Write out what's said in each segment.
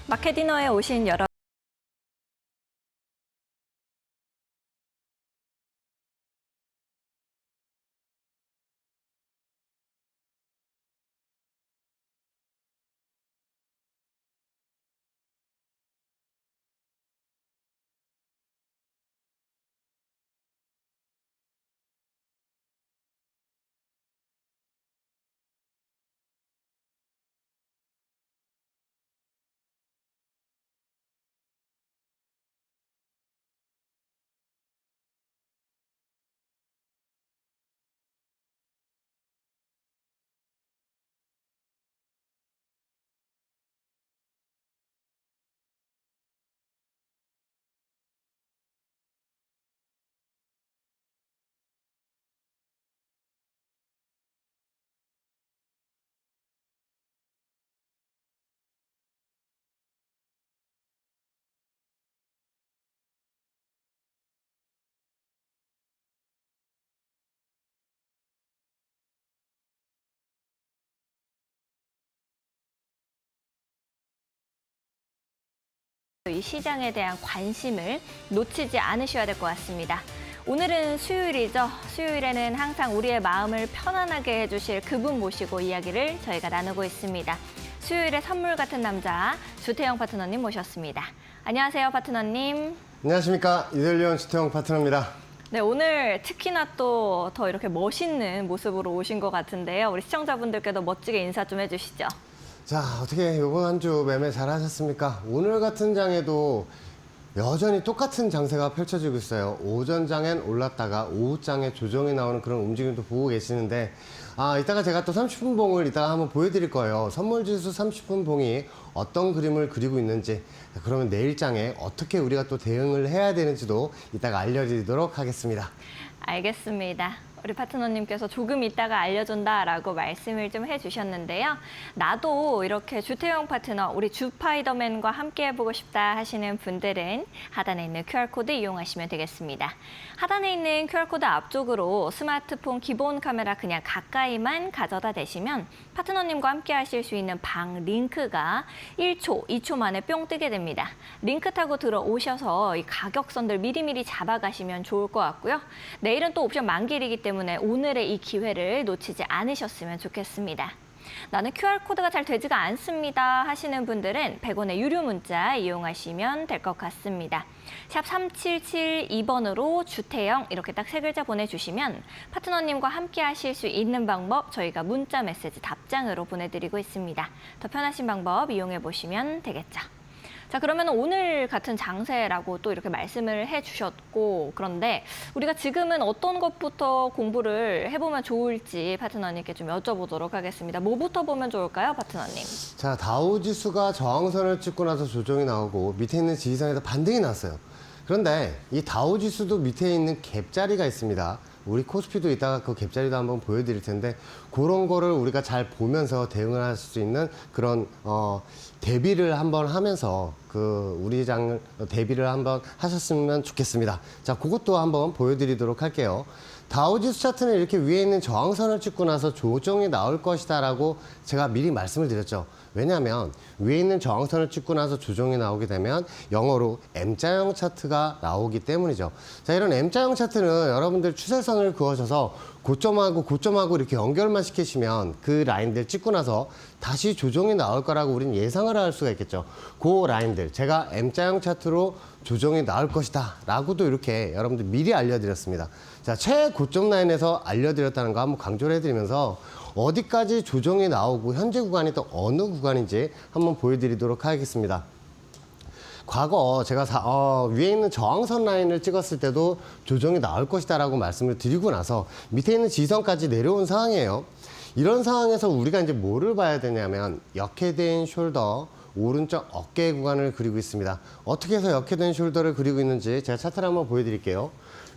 마켓디너에 오신 여러분, 이 시장에 대한 관심을 놓치지 않으셔야 될 것 같습니다. 오늘은 수요일이죠. 수요일에는 항상 우리의 마음을 편안하게 해주실 그분 모시고 이야기를 저희가 나누고 있습니다. 수요일의 선물 같은 남자 주태영 파트너님 모셨습니다. 안녕하세요, 파트너님. 안녕하십니까. 이델리온 주태영 파트너입니다. 네, 오늘 특히나 또 더 이렇게 멋있는 모습으로 오신 것 같은데요. 우리 시청자분들께도 멋지게 인사 좀 해주시죠. 자, 어떻게 이번 한 주 매매 잘 하셨습니까? 오늘 같은 장에도 여전히 똑같은 장세가 펼쳐지고 있어요. 오전 장엔 올랐다가 오후 장에 조정이 나오는 그런 움직임도 보고 계시는데, 이따가 제가 또 30분 봉을 이따가 한번 보여드릴 거예요. 선물지수 30분 봉이 어떤 그림을 그리고 있는지, 그러면 내일 장에 어떻게 우리가 또 대응을 해야 되는지도 이따가 알려드리도록 하겠습니다. 알겠습니다. 우리 파트너님께서 조금 이따가 알려준다라고 말씀을 좀 해주셨는데요. 나도 이렇게 주태영 파트너, 우리 주파이더맨과 함께 해보고 싶다 하시는 분들은 하단에 있는 QR코드 이용하시면 되겠습니다. 하단에 있는 QR코드 앞쪽으로 스마트폰 기본 카메라 그냥 가까이만 가져다 대시면 파트너님과 함께 하실 수 있는 방 링크가 1초, 2초 만에 뿅 뜨게 됩니다. 링크 타고 들어오셔서 이 가격선들 미리미리 잡아가시면 좋을 것 같고요. 내일은 또 옵션 만기일이기 때문에 오늘의 이 기회를 놓치지 않으셨으면 좋겠습니다. 나는 QR코드가 잘 되지가 않습니다 하시는 분들은 100원의 유료 문자 이용하시면 될 것 같습니다. 샵 3772번으로 주태영 이렇게 딱 세 글자 보내주시면 파트너님과 함께 하실 수 있는 방법 저희가 문자 메시지 답장으로 보내드리고 있습니다. 더 편하신 방법 이용해 보시면 되겠죠. 자, 그러면 오늘 같은 장세라고 또 이렇게 말씀을 해주셨고, 그런데 우리가 지금은 어떤 것부터 공부를 해보면 좋을지 파트너님께 좀 여쭤보도록 하겠습니다. 뭐부터 보면 좋을까요, 파트너님? 자, 다우지수가 저항선을 찍고 나서 조정이 나오고 밑에 있는 지지선에서 반등이 났어요. 그런데 이 다우지수도 밑에 있는 갭자리가 있습니다. 우리 코스피도 이따가 그 갭자리도 한번 보여드릴 텐데 그런 거를 우리가 잘 보면서 대응을 할 수 있는 그런 대비를 한번 하면서 그 우리 장 대비를 한번 하셨으면 좋겠습니다. 자, 그것도 한번 보여드리도록 할게요. 다우지수 차트는 이렇게 위에 있는 저항선을 찍고 나서 조정이 나올 것이다 라고 제가 미리 말씀을 드렸죠. 왜냐하면 위에 있는 저항선을 찍고 나서 조정이 나오게 되면 영어로 M자형 차트가 나오기 때문이죠. 자, 이런 M자형 차트는 여러분들 추세선을 그어셔서 고점하고 이렇게 연결만 시키시면 그 라인들 찍고 나서 다시 조정이 나올 거라고 우리는 예상을 할 수가 있겠죠. 그 라인들 제가 M자형 차트로 조정이 나올 것이다 라고도 이렇게 여러분들 미리 알려드렸습니다. 자, 최고점 라인에서 알려드렸다는 거 한번 강조를 해드리면서 어디까지 조정이 나오고 현재 구간이 또 어느 구간인지 한번 보여드리도록 하겠습니다. 과거 제가 위에 있는 저항선 라인을 찍었을 때도 조정이 나올 것이다 라고 말씀을 드리고 나서 밑에 있는 지지선까지 내려온 상황이에요. 이런 상황에서 우리가 이제 뭐를 봐야 되냐면 역해된 숄더 오른쪽 어깨 구간을 그리고 있습니다. 어떻게 해서 역해된 숄더를 그리고 있는지 제가 차트를 한번 보여드릴게요.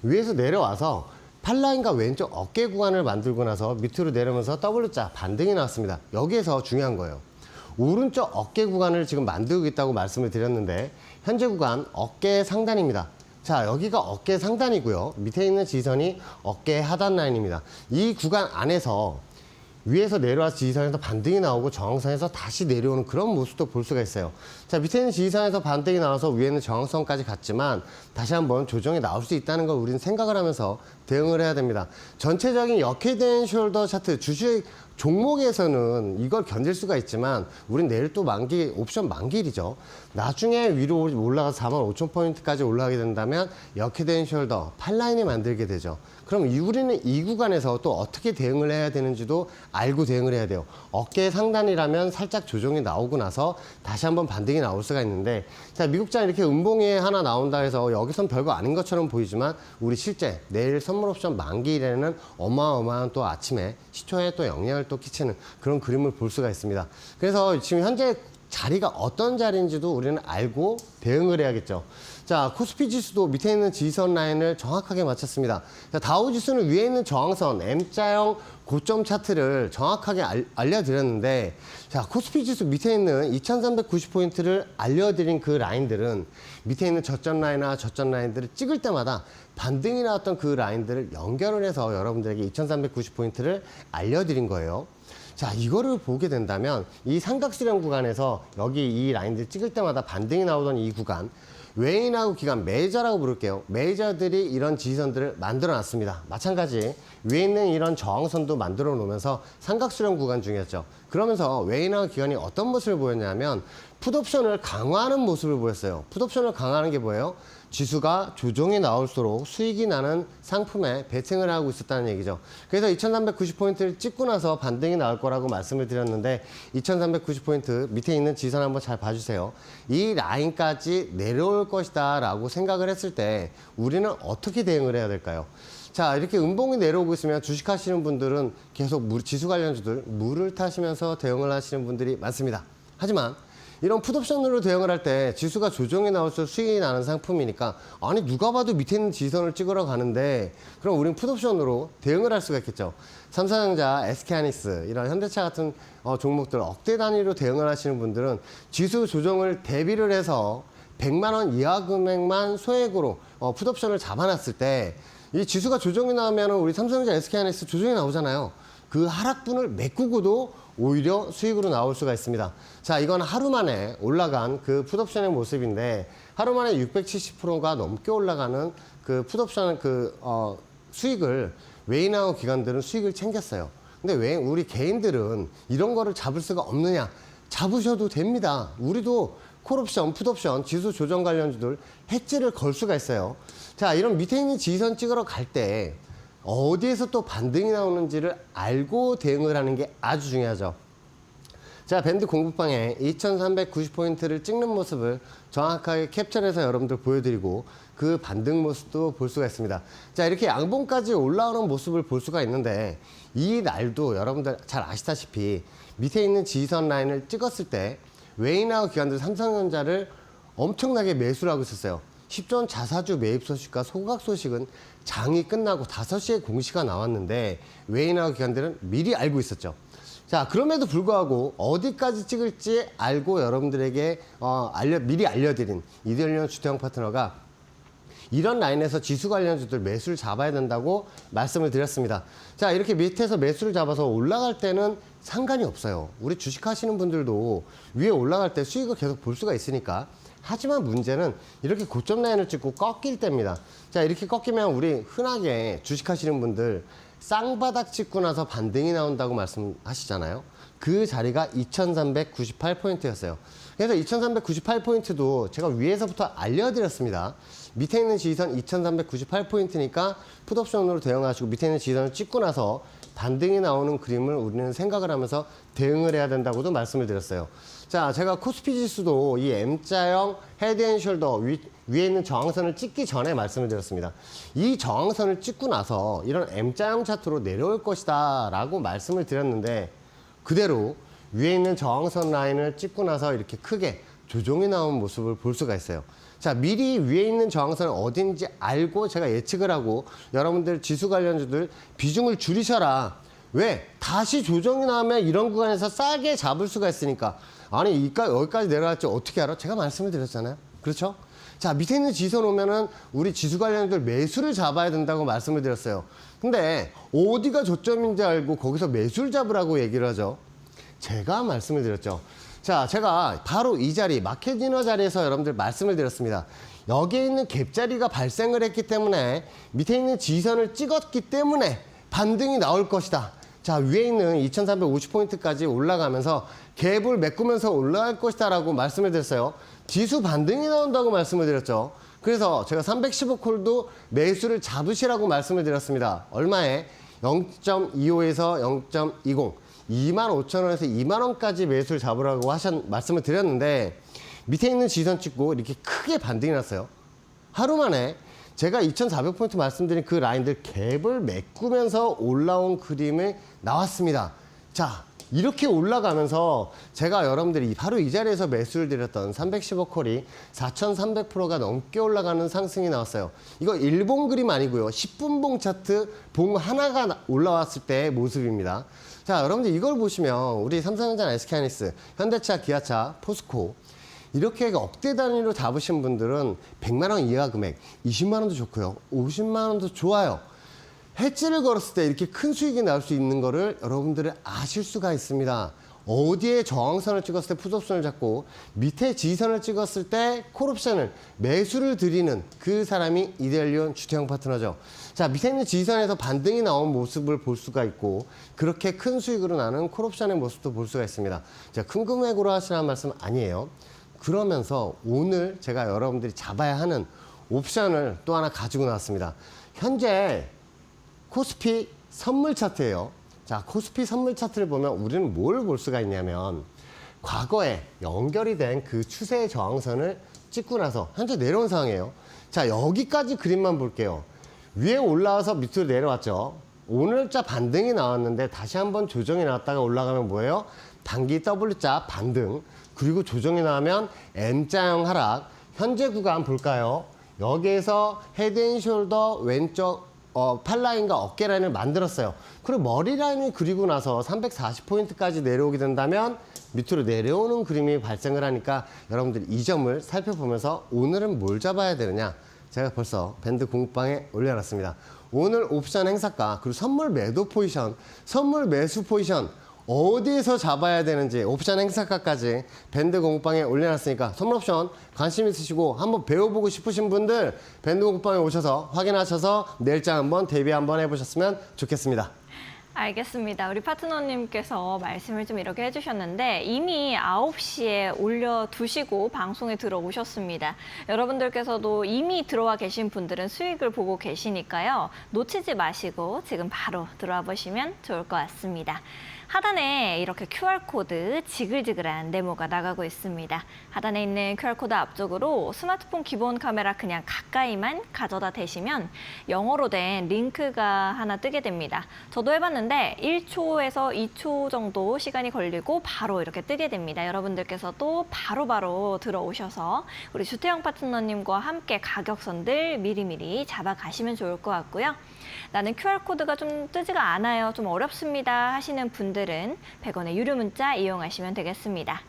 위에서 내려와서 팔라인과 왼쪽 어깨 구간을 만들고 나서 밑으로 내려오면서 W자 반등이 나왔습니다. 여기에서 중요한 거예요. 오른쪽 어깨 구간을 지금 만들고 있다고 말씀을 드렸는데 현재 구간 어깨 상단입니다. 자, 여기가 어깨 상단이고요. 밑에 있는 지지선이 어깨 하단 라인입니다. 이 구간 안에서 위에서 내려와서 지지선에서 반등이 나오고 저항선에서 다시 내려오는 그런 모습도 볼 수가 있어요. 자, 밑에 있는 지지선에서 반등이 나와서 위에는 저항선까지 갔지만 다시 한번 조정이 나올 수 있다는 걸 우리는 생각을 하면서 대응을 해야 됩니다. 전체적인 역헤드 숄더 차트 주식 종목에서는 이걸 견딜 수가 있지만 우린 내일 또 만기 옵션 만기일이죠. 나중에 위로 올라가서 45,000포인트까지 올라가게 된다면 역헤드 숄더 팔라인이 만들게 되죠. 그럼 우리는 이 구간에서 또 어떻게 대응을 해야 되는지도 알고 대응을 해야 돼요. 어깨 상단이라면 살짝 조정이 나오고 나서 다시 한번 반등이 나올 수가 있는데, 자, 미국장 이렇게 음봉이 하나 나온다 해서 여기선 별거 아닌 것처럼 보이지만 우리 실제 내일 선물 옵션 만기일에는 어마어마한 또 아침에 시초에 또 영향을 또 끼치는 그런 그림을 볼 수가 있습니다. 그래서 지금 현재 자리가 어떤 자리인지도 우리는 알고 대응을 해야겠죠. 자, 코스피 지수도 밑에 있는 지지선 라인을 정확하게 맞췄습니다. 자, 다우 지수는 위에 있는 저항선 M자형 고점 차트를 정확하게 알려드렸는데, 자, 코스피 지수 밑에 있는 2390포인트를 알려드린 그 라인들은 밑에 있는 저점 라인이나 저점 라인들을 찍을 때마다 반등이 나왔던 그 라인들을 연결을 해서 여러분들에게 2390포인트를 알려드린 거예요. 자, 이거를 보게 된다면 이 삼각수렴 구간에서 여기 이 라인들 찍을 때마다 반등이 나오던 이 구간, 웨인하우 기간, 메이저라고 부를게요. 메이저들이 이런 지지선들을 만들어 놨습니다. 마찬가지 위에 있는 이런 저항선도 만들어 놓으면서 삼각수렴 구간 중이었죠. 그러면서 웨인하우 기간이 어떤 모습을 보였냐면 풋옵션을 강화하는 모습을 보였어요. 풋옵션을 강화하는 게 뭐예요? 지수가 조정이 나올수록 수익이 나는 상품에 베팅을 하고 있었다는 얘기죠. 그래서 2390포인트를 찍고 나서 반등이 나올 거라고 말씀을 드렸는데 2390포인트 밑에 있는 지선 한번 잘 봐주세요. 이 라인까지 내려올 것이다 라고 생각을 했을 때 우리는 어떻게 대응을 해야 될까요? 자, 이렇게 음봉이 내려오고 있으면 주식하시는 분들은 계속 지수 관련주들 물을 타시면서 대응을 하시는 분들이 많습니다. 하지만 이런 풋옵션으로 대응을 할 때 지수가 조정이 나올수록 수익이 나는 상품이니까, 아니 누가 봐도 밑에 있는 지선을 찍으러 가는데 그럼 우린 풋옵션으로 대응을 할 수가 있겠죠. 삼성전자, SK하이닉스 이런 현대차 같은 종목들 억대 단위로 대응을 하시는 분들은 지수 조정을 대비를 해서 100만 원 이하 금액만 소액으로 풋옵션을 잡아놨을 때 이 지수가 조정이 나오면 우리 삼성전자, SK하이닉스 조정이 나오잖아요. 그 하락분을 메꾸고도 오히려 수익으로 나올 수가 있습니다. 자, 이건 하루 만에 올라간 그 풋옵션의 모습인데 하루 만에 670%가 넘게 올라가는 그 풋옵션 수익을 웨인하우 기관들은 수익을 챙겼어요. 근데 왜 우리 개인들은 이런 거를 잡을 수가 없느냐? 잡으셔도 됩니다. 우리도 콜옵션, 풋옵션, 지수 조정 관련주들 해지를 걸 수가 있어요. 자, 이런 밑에 있는 지지선 찍으러 갈 때 어디에서 또 반등이 나오는지를 알고 대응을 하는 게 아주 중요하죠. 자, 밴드 공부방에 2390포인트를 찍는 모습을 정확하게 캡처해서 여러분들 보여드리고 그 반등 모습도 볼 수가 있습니다. 자, 이렇게 양봉까지 올라오는 모습을 볼 수가 있는데 이 날도 여러분들 잘 아시다시피 밑에 있는 지지선 라인을 찍었을 때 웨인하우 기관들 삼성전자를 엄청나게 매수를 하고 있었어요. 10조 원 자사주 매입 소식과 소각 소식은 장이 끝나고 5시에 공시가 나왔는데 웨인하우 기관들은 미리 알고 있었죠. 자, 그럼에도 불구하고 어디까지 찍을지 알고 여러분들에게 미리 알려드린 이데일리온 주태영 파트너가 이런 라인에서 지수 관련주들 매수를 잡아야 된다고 말씀을 드렸습니다. 자, 이렇게 밑에서 매수를 잡아서 올라갈 때는 상관이 없어요. 우리 주식하시는 분들도 위에 올라갈 때 수익을 계속 볼 수가 있으니까. 하지만 문제는 이렇게 고점 라인을 찍고 꺾일 때입니다. 자, 이렇게 꺾이면 우리 흔하게 주식하시는 분들 쌍바닥 찍고 나서 반등이 나온다고 말씀하시잖아요. 그 자리가 2398포인트였어요. 그래서 2398포인트도 제가 위에서부터 알려드렸습니다. 밑에 있는 지지선 2398포인트니까 풋옵션으로 대응하시고 밑에 있는 지지선을 찍고 나서 반등이 나오는 그림을 우리는 생각을 하면서 대응을 해야 된다고도 말씀을 드렸어요. 자, 제가 코스피 지수도 이 M자형 헤드앤숄더 위에 있는 저항선을 찍기 전에 말씀을 드렸습니다. 이 저항선을 찍고 나서 이런 M자형 차트로 내려올 것이다 라고 말씀을 드렸는데 그대로 위에 있는 저항선 라인을 찍고 나서 이렇게 크게 조정이 나온 모습을 볼 수가 있어요. 자, 미리 위에 있는 저항선은 어딘지 알고 제가 예측을 하고 여러분들 지수 관련주들 비중을 줄이셔라. 왜? 다시 조정이 나오면 이런 구간에서 싸게 잡을 수가 있으니까. 아니, 여기까지 내려갈지 어떻게 알아? 제가 말씀을 드렸잖아요. 그렇죠? 자, 밑에 있는 지선 오면은 우리 지수 관련들 매수를 잡아야 된다고 말씀을 드렸어요. 근데 어디가 저점인지 알고 거기서 매수를 잡으라고 얘기를 하죠. 제가 말씀을 드렸죠. 자, 제가 바로 이 자리, 마켓이너 자리에서 여러분들 말씀을 드렸습니다. 여기에 있는 갭 자리가 발생을 했기 때문에 밑에 있는 지선을 찍었기 때문에 반등이 나올 것이다. 자, 위에 있는 2350포인트까지 올라가면서 갭을 메꾸면서 올라갈 것이다 라고 말씀을 드렸어요. 지수 반등이 나온다고 말씀을 드렸죠. 그래서 제가 315콜도 매수를 잡으시라고 말씀을 드렸습니다. 얼마에? 0.25에서 0.20, 25,000원에서 2만원까지 매수를 잡으라고 말씀을 드렸는데 밑에 있는 지선 찍고 이렇게 크게 반등이 났어요. 하루 만에 제가 2,400포인트 말씀드린 그 라인들 갭을 메꾸면서 올라온 그림이 나왔습니다. 자, 이렇게 올라가면서 제가 여러분들이 바로 이 자리에서 매수를 드렸던 315콜이 4,300%가 넘게 올라가는 상승이 나왔어요. 이거 일봉 그림 아니고요. 10분봉 차트 봉 하나가 올라왔을 때의 모습입니다. 자, 여러분들 이걸 보시면 우리 삼성전자, SK하이닉스, 현대차, 기아차, 포스코 이렇게 억대 단위로 잡으신 분들은 100만 원 이하 금액, 20만 원도 좋고요. 50만 원도 좋아요. 해지를 걸었을 때 이렇게 큰 수익이 나올 수 있는 거를 여러분들은 아실 수가 있습니다. 어디에 저항선을 찍었을 때 풋옵션을 잡고 밑에 지선을 찍었을 때 콜옵션을 매수를 드리는 그 사람이 이데알리온 주태영 파트너죠. 자, 밑에 있는 지선에서 반등이 나온 모습을 볼 수가 있고 그렇게 큰 수익으로 나는 콜옵션의 모습도 볼 수가 있습니다. 자, 큰 금액으로 하시라는 말씀 아니에요. 그러면서 오늘 제가 여러분들이 잡아야 하는 옵션을 또 하나 가지고 나왔습니다. 현재 코스피 선물 차트예요. 자, 코스피 선물 차트를 보면 우리는 뭘 볼 수가 있냐면 과거에 연결이 된 그 추세의 저항선을 찍고 나서 현재 내려온 상황이에요. 자, 여기까지 그림만 볼게요. 위에 올라와서 밑으로 내려왔죠. 오늘자 반등이 나왔는데 다시 한번 조정이 나왔다가 올라가면 뭐예요? 단기 W자 반등, 그리고 조정이 나오면 M자형 하락. 현재 구간 볼까요? 여기에서 헤드앤숄더 왼쪽 팔라인과 어깨 라인을 만들었어요. 그리고 머리 라인을 그리고 나서 340포인트까지 내려오게 된다면 밑으로 내려오는 그림이 발생을 하니까 여러분들 이 점을 살펴보면서 오늘은 뭘 잡아야 되느냐, 제가 벌써 밴드 공방에 올려놨습니다. 오늘 옵션 행사가, 그리고 선물 매도 포지션, 선물 매수 포지션 어디에서 잡아야 되는지 옵션 행사가까지 밴드 공방에 올려놨으니까 선물 옵션 관심 있으시고 한번 배워보고 싶으신 분들 밴드 공방에 오셔서 확인하셔서 내일장 한번 대비 한번 해보셨으면 좋겠습니다. 알겠습니다. 우리 파트너님께서 말씀을 좀 이렇게 해주셨는데 이미 9시에 올려두시고 방송에 들어오셨습니다. 여러분들께서도 이미 들어와 계신 분들은 수익을 보고 계시니까요. 놓치지 마시고 지금 바로 들어와 보시면 좋을 것 같습니다. 하단에 이렇게 QR코드 지글지글한 네모가 나가고 있습니다. 하단에 있는 QR코드 앞쪽으로 스마트폰 기본 카메라 그냥 가까이만 가져다 대시면 영어로 된 링크가 하나 뜨게 됩니다. 저도 해봤는데 1초에서 2초 정도 시간이 걸리고 바로 이렇게 뜨게 됩니다. 여러분들께서도 바로바로 들어오셔서 우리 주태영 파트너님과 함께 가격선들 미리미리 잡아가시면 좋을 것 같고요. 나는 QR코드가 좀 뜨지가 않아요, 좀 어렵습니다 하시는 분들은 100원의 유료 문자 이용하시면 되겠습니다.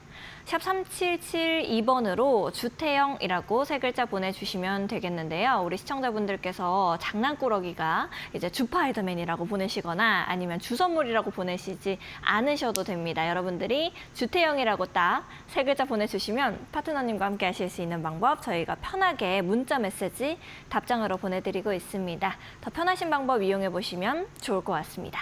샵 3772번으로 주태영이라고 세 글자 보내주시면 되겠는데요. 우리 시청자분들께서 장난꾸러기가 이제 주파이더맨이라고 보내시거나 아니면 주선물이라고 보내시지 않으셔도 됩니다. 여러분들이 주태영이라고 딱 세 글자 보내주시면 파트너님과 함께 하실 수 있는 방법 저희가 편하게 문자 메시지 답장으로 보내드리고 있습니다. 더 편하신 방법 이용해 보시면 좋을 것 같습니다.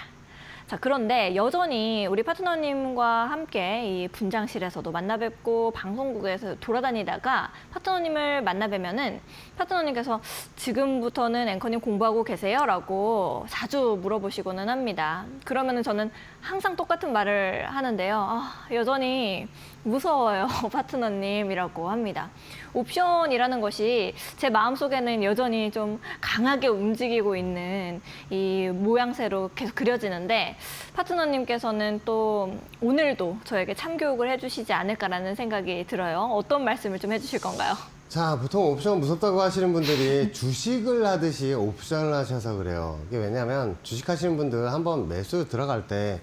자, 그런데 여전히 우리 파트너님과 함께 이 분장실에서도 만나 뵙고 방송국에서 돌아다니다가 파트너님을 만나 뵈면은 파트너님께서 지금부터는 앵커님 공부하고 계세요? 라고 자주 물어보시고는 합니다. 그러면은 저는 항상 똑같은 말을 하는데요. 여전히 무서워요, 파트너님이라고 합니다. 옵션이라는 것이 제 마음속에는 여전히 좀 강하게 움직이고 있는 이 모양새로 계속 그려지는데 파트너님께서는 또 오늘도 저에게 참교육을 해주시지 않을까라는 생각이 들어요. 어떤 말씀을 좀 해주실 건가요? 자, 보통 옵션 무섭다고 하시는 분들이 주식을 하듯이 옵션을 하셔서 그래요. 이게 왜냐면 주식하시는 분들 한번 매수 들어갈 때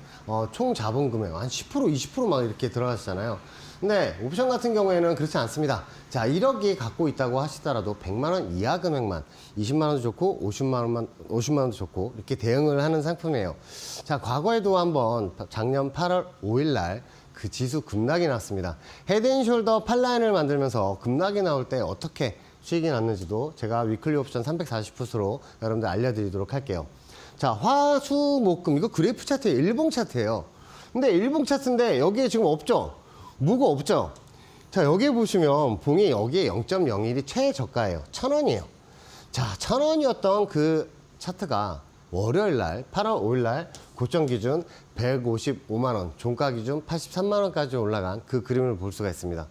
총 자본 금액 한 10%, 20% 막 이렇게 들어가시잖아요. 근데 옵션 같은 경우에는 그렇지 않습니다. 자, 1억이 갖고 있다고 하시더라도 100만 원 이하 금액만 20만 원도 좋고 50만 원도 좋고 이렇게 대응을 하는 상품이에요. 자, 과거에도 한번 작년 8월 5일 날 그 지수 급락이 났습니다. 헤드앤숄더 8라인을 만들면서 급락이 나올 때 어떻게 수익이 났는지도 제가 위클리 옵션 340풋으로 여러분들 알려드리도록 할게요. 자, 화수목금 이거 그래프 차트예요. 일봉 차트예요. 근데 일봉 차트인데 여기에 지금 없죠? 뭐가 없죠? 자, 여기에 보시면 봉이 여기에 0.01이 최저가예요. 1,000원이에요. 자, 1,000원이었던 그 차트가 월요일 날 8월 5일 날 고점 기준 155만 원, 종가 기준 83만 원까지 올라간 그 그림을 볼 수가 있습니다.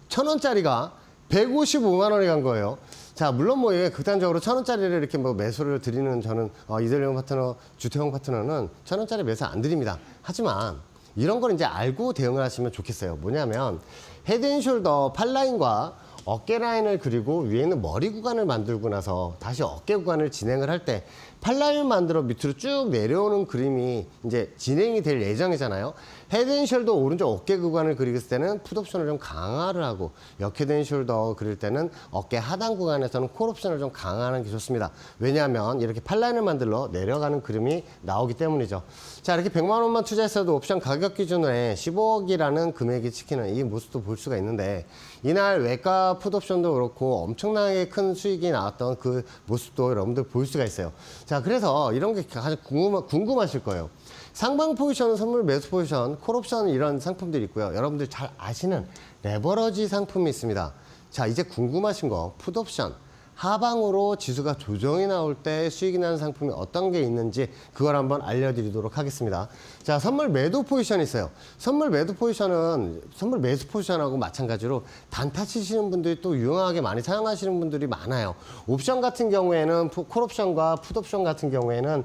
1,000원짜리가 155만 원이 간 거예요. 자, 물론 뭐 이게 극단적으로 1,000원짜리를 이렇게 뭐 매수를 드리는 저는 이들용 파트너, 주택용 파트너는 1,000원짜리 매수 안 드립니다. 하지만 이런 걸 이제 알고 대응을 하시면 좋겠어요. 뭐냐면 헤드앤숄더 8라인과 어깨 라인을 그리고 위에는 머리 구간을 만들고 나서 다시 어깨 구간을 진행을 할 때 8라인을 만들어 밑으로 쭉 내려오는 그림이 이제 진행이 될 예정이잖아요. 헤드앤숄더 오른쪽 어깨 구간을 그리겠을 때는 풋옵션을 좀 강화를 하고 역헤드앤숄더 그릴 때는 어깨 하단 구간에서는 콜옵션을 좀 강화하는 게 좋습니다. 왜냐하면 이렇게 8라인을 만들러 내려가는 그림이 나오기 때문이죠. 자, 이렇게 100만 원만 투자했어도 옵션 가격 기준에 15억이라는 금액이 찍히는 이 모습도 볼 수가 있는데 이날 외과 풋옵션도 그렇고 엄청나게 큰 수익이 나왔던 그 모습도 여러분들 볼 수가 있어요. 자, 그래서 이런 게 가장 궁금하실 거예요. 상방 포지션, 선물 매수 포지션, 콜옵션 이런 상품들이 있고요. 여러분들 잘 아시는 레버러지 상품이 있습니다. 자, 이제 궁금하신 거 풋옵션. 하방으로 지수가 조정이 나올 때 수익이 나는 상품이 어떤 게 있는지 그걸 한번 알려드리도록 하겠습니다. 자, 선물 매도 포지션이 있어요. 선물 매도 포지션은 선물 매수 포지션하고 마찬가지로 단타 치시는 분들이 또 유용하게 많이 사용하시는 분들이 많아요. 옵션 같은 경우에는 콜옵션과 풋옵션 같은 경우에는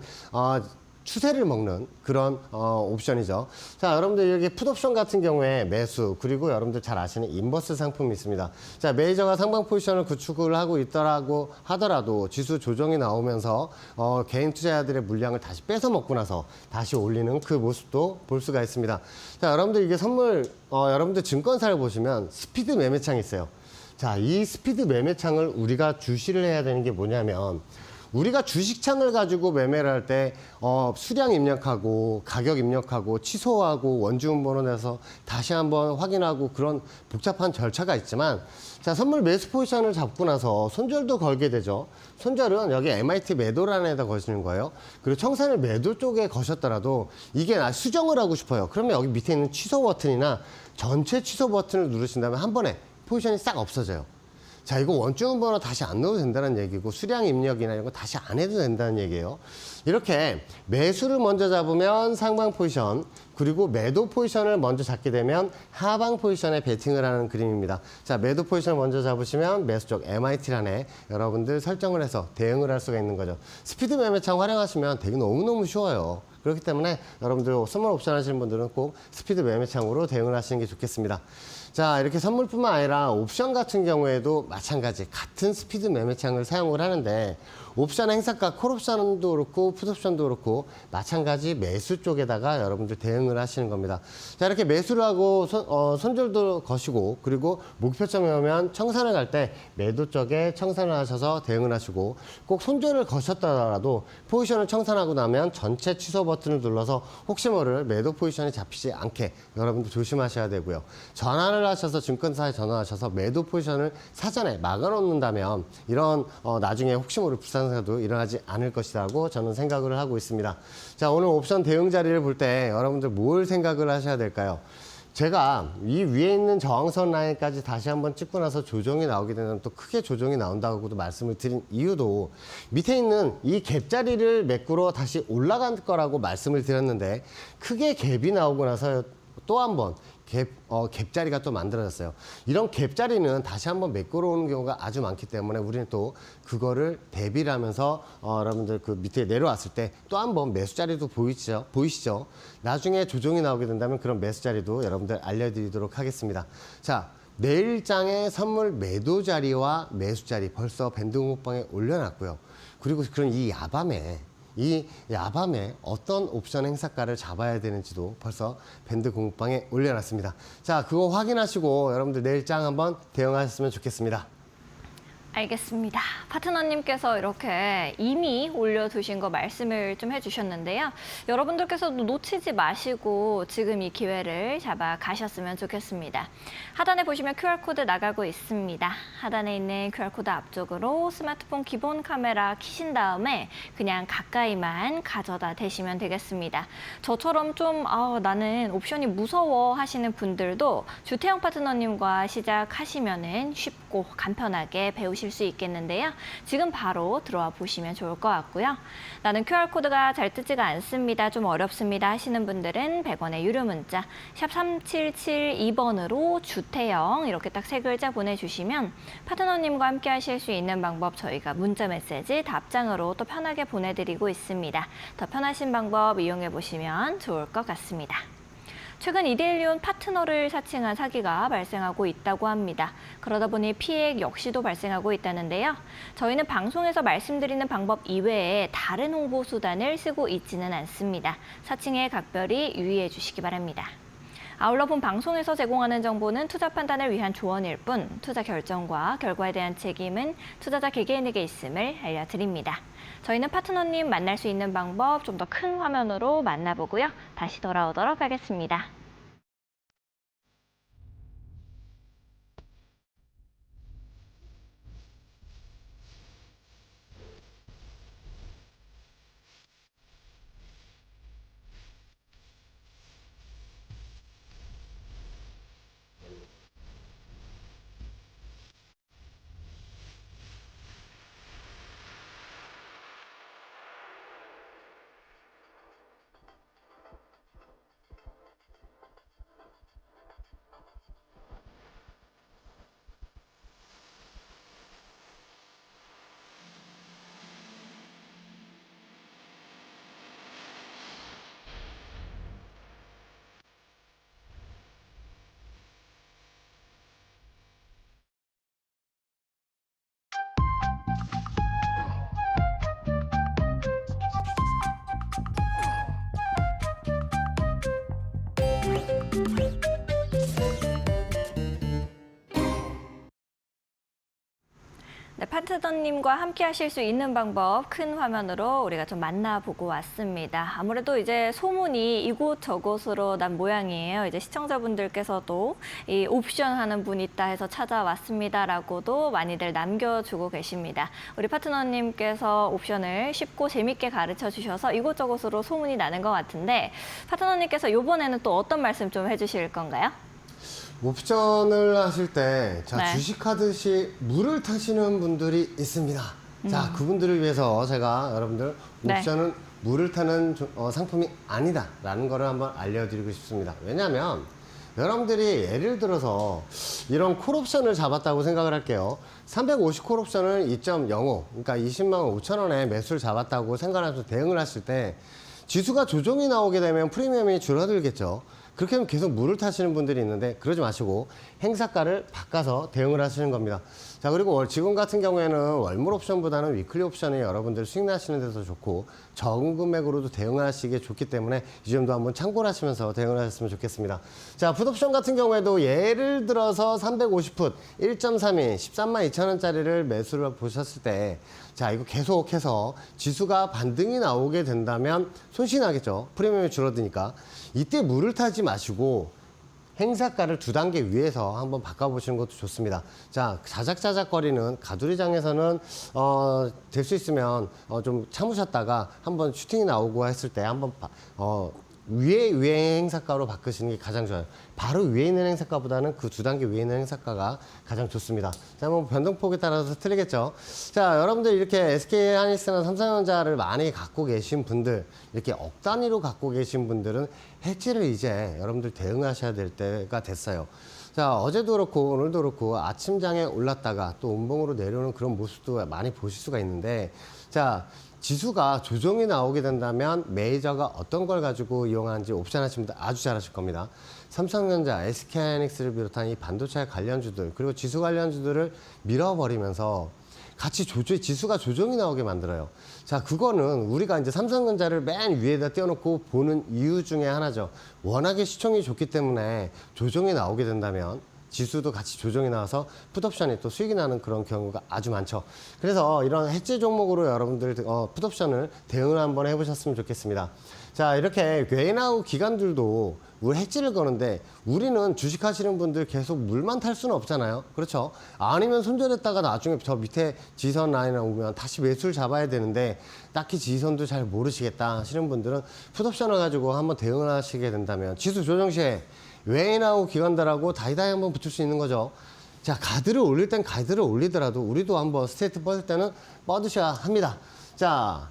추세를 먹는 그런 옵션이죠. 자, 여러분들 이렇게 풋옵션 같은 경우에 매수 그리고 여러분들 잘 아시는 인버스 상품이 있습니다. 자, 메이저가 상방 포지션을 구축을 하고 있더라고 하더라도 지수 조정이 나오면서 개인 투자자들의 물량을 다시 뺏어 먹고 나서 다시 올리는 그 모습도 볼 수가 있습니다. 자, 여러분들 이게 선물 여러분들 증권사를 보시면 스피드 매매창이 있어요. 자, 이 스피드 매매창을 우리가 주시를 해야 되는 게 뭐냐면 우리가 주식창을 가지고 매매를 할 때 수량 입력하고 가격 입력하고 취소하고 원주문 번호 내서 다시 한번 확인하고 그런 복잡한 절차가 있지만 자, 선물 매수 포지션을 잡고 나서 손절도 걸게 되죠. 손절은 여기 MIT 매도란에다 거시는 거예요. 그리고 청산을 매도 쪽에 거셨더라도 이게 나 수정을 하고 싶어요. 그러면 여기 밑에 있는 취소 버튼이나 전체 취소 버튼을 누르신다면 한 번에 포지션이 싹 없어져요. 자, 이거 원주문 번호 다시 안 넣어도 된다는 얘기고 수량 입력이나 이런 거 다시 안 해도 된다는 얘기예요. 이렇게 매수를 먼저 잡으면 상방 포지션 그리고 매도 포지션을 먼저 잡게 되면 하방 포지션에 베팅을 하는 그림입니다. 자, 매도 포지션을 먼저 잡으시면 매수 쪽 MIT란에 여러분들 설정을 해서 대응을 할 수가 있는 거죠. 스피드 매매창 활용하시면 되게 너무너무 쉬워요. 그렇기 때문에 여러분들 선물 옵션 하시는 분들은 꼭 스피드 매매창으로 대응을 하시는 게 좋겠습니다. 자, 이렇게 선물뿐만 아니라 옵션 같은 경우에도 마찬가지 같은 스피드 매매창을 사용을 하는데 옵션 행사가 콜옵션도 그렇고 풋옵션도 그렇고 마찬가지 매수 쪽에다가 여러분들 대응을 하시는 겁니다. 자, 이렇게 매수를 하고 손절도 거시고 그리고 목표점에 오면 청산을 갈 때 매도 쪽에 청산을 하셔서 대응을 하시고 꼭 손절을 거셨더라도 포지션을 청산하고 나면 전체 취소 버튼을 눌러서 혹시 모를 매도 포지션이 잡히지 않게 여러분들 조심하셔야 되고요. 전화를 하셔서 증권사에 전화하셔서 매도 포지션을 사전에 막아놓는다면 이런 나중에 혹시 모를 불상사도 일어나지 않을 것이라고 저는 생각을 하고 있습니다. 자, 오늘 옵션 대응 자리를 볼 때 여러분들 뭘 생각을 하셔야 될까요? 제가 이 위에 있는 저항선 라인까지 다시 한번 찍고 나서 조정이 나오게 되면 또 크게 조정이 나온다고도 말씀을 드린 이유도 밑에 있는 이 갭자리를 메꾸러 다시 올라간 거라고 말씀을 드렸는데 크게 갭이 나오고 나서 또 한번 갭자리가 또 만들어졌어요. 이런 갭자리는 다시 한번 메꾸러 오는 경우가 아주 많기 때문에 우리는 또 그거를 대비를 하면서 여러분들 그 밑에 내려왔을 때 또 한번 매수자리도 보이시죠? 나중에 조정이 나오게 된다면 그런 매수자리도 여러분들 알려드리도록 하겠습니다. 자, 내일장의 선물 매도 자리와 매수 자리 벌써 밴드 공모방에 올려놨고요. 그리고 그런 이 야밤에 이 야밤에 어떤 옵션 행사가를 잡아야 되는지도 벌써 밴드 공부방에 올려놨습니다. 자, 그거 확인하시고 여러분들 내일 장 한번 대응하셨으면 좋겠습니다. 알겠습니다. 파트너님께서 이렇게 이미 올려두신 거 말씀을 좀 해주셨는데요. 여러분들께서도 놓치지 마시고 지금 이 기회를 잡아 가셨으면 좋겠습니다. 하단에 보시면 QR코드 나가고 있습니다. 하단에 있는 QR코드 앞쪽으로 스마트폰 기본 카메라 키신 다음에 그냥 가까이만 가져다 대시면 되겠습니다. 저처럼 좀 나는 옵션이 무서워 하시는 분들도 주태영 파트너님과 시작하시면은 쉽고 간편하게 배우실 수 있겠는데요. 지금 바로 들어와 보시면 좋을 것 같고요. 나는 QR코드가 잘 뜨지가 않습니다. 좀 어렵습니다 하시는 분들은 100원의 유료 문자 샵 3772번으로 주태영 이렇게 딱 3글자 보내주시면 파트너님과 함께 하실 수 있는 방법 저희가 문자 메시지 답장으로 또 편하게 보내드리고 있습니다. 더 편하신 방법 이용해 보시면 좋을 것 같습니다. 최근 이데일리온 파트너를 사칭한 사기가 발생하고 있다고 합니다. 그러다 보니 피해 역시도 발생하고 있다는데요. 저희는 방송에서 말씀드리는 방법 이외에 다른 홍보 수단을 쓰고 있지는 않습니다. 사칭에 각별히 유의해 주시기 바랍니다. 아울러 본 방송에서 제공하는 정보는 투자 판단을 위한 조언일 뿐 투자 결정과 결과에 대한 책임은 투자자 개개인에게 있음을 알려드립니다. 저희는 파트너님 만날 수 있는 방법 좀 더 큰 화면으로 만나보고요. 다시 돌아오도록 하겠습니다. 네, 파트너님과 함께 하실 수 있는 방법 큰 화면으로 우리가 좀 만나보고 왔습니다. 아무래도 이제 소문이 이곳저곳으로 난 모양이에요. 이제 시청자분들께서도 이 옵션 하는 분 있다 해서 찾아왔습니다라고도 많이들 남겨주고 계십니다. 우리 파트너님께서 옵션을 쉽고 재밌게 가르쳐 주셔서 이곳저곳으로 소문이 나는 것 같은데 파트너님께서 이번에는 또 어떤 말씀 좀 해주실 건가요? 옵션을 하실 때, 자, 네. 주식하듯이 물을 타시는 분들이 있습니다. 자, 그분들을 위해서 제가 여러분들 네. 옵션은 물을 타는 상품이 아니다라는 거를 한번 알려드리고 싶습니다. 왜냐하면 여러분들이 예를 들어서 이런 콜옵션을 잡았다고 생각을 할게요. 350 콜옵션을 2.05, 그러니까 20만 5천 원에 매수를 잡았다고 생각하면서 대응을 하실 때 지수가 조정이 나오게 되면 프리미엄이 줄어들겠죠. 그렇게 하면 계속 물을 타시는 분들이 있는데 그러지 마시고 행사가를 바꿔서 대응을 하시는 겁니다. 자, 그리고 지금 같은 경우에는 월물 옵션보다는 위클리 옵션이 여러분들 수익 나시는 데서 좋고 적은 금액으로도 대응하시기에 좋기 때문에 이 점도 한번 참고를 하시면서 대응을 하셨으면 좋겠습니다. 자, 풋옵션 같은 경우에도 예를 들어서 350풋 1.32 13만 2천 원짜리를 매수를 보셨을 때 자, 이거 계속해서 지수가 반등이 나오게 된다면 손실이 나겠죠. 프리미엄이 줄어드니까. 이때 물을 타지 마시고 행사가를 2단계 위에서 한번 바꿔보시는 것도 좋습니다. 자, 자작자작거리는 가두리장에서는 될 수 있으면 좀 참으셨다가 한번 슈팅이 나오고 했을 때 한번 위에 행사가로 바꾸시는 게 가장 좋아요. 바로 위에 있는 행사가보다는 그 2단계 위에 있는 행사가가 가장 좋습니다. 자, 뭐 변동폭에 따라서 틀리겠죠. 자, 여러분들 이렇게 SK하이닉스나 삼성전자를 많이 갖고 계신 분들, 이렇게 억 단위로 갖고 계신 분들은 해지를 이제 여러분들 대응하셔야 될 때가 됐어요. 자, 어제도 그렇고 오늘도 그렇고 아침장에 올랐다가 또 음봉으로 내려오는 그런 모습도 많이 보실 수가 있는데, 자, 지수가 조정이 나오게 된다면 메이저가 어떤 걸 가지고 이용하는지 옵션 하시면 아주 잘 하실 겁니다. 삼성전자, SK하이닉스를 비롯한 이 반도체 관련주들 그리고 지수 관련주들을 밀어버리면서 같이 지수가 조정이 나오게 만들어요. 자, 그거는 우리가 이제 삼성전자를 맨 위에다 띄워놓고 보는 이유 중에 하나죠. 워낙에 시총이 좋기 때문에 조정이 나오게 된다면 지수도 같이 조정이 나와서 풋옵션이 또 수익이 나는 그런 경우가 아주 많죠. 그래서 이런 해지 종목으로 여러분들 풋옵션을 대응을 한번 해보셨으면 좋겠습니다. 자, 이렇게 외인하고 기관들도 우리 해지를 거는데 우리는 주식하시는 분들 계속 물만 탈 수는 없잖아요. 그렇죠? 아니면 손절했다가 나중에 저 밑에 지선 라인에 오면 다시 매수를 잡아야 되는데 딱히 지선도 잘 모르시겠다 하시는 분들은 풋옵션을 가지고 한번 대응을 하시게 된다면 지수 조정 시에 외인하고 기관들하고 다이다이 한번 붙을 수 있는 거죠. 자, 가드를 올릴 땐 가드를 올리더라도 우리도 한번 스트레이트 뻗을 때는 뻗으셔야 합니다. 자,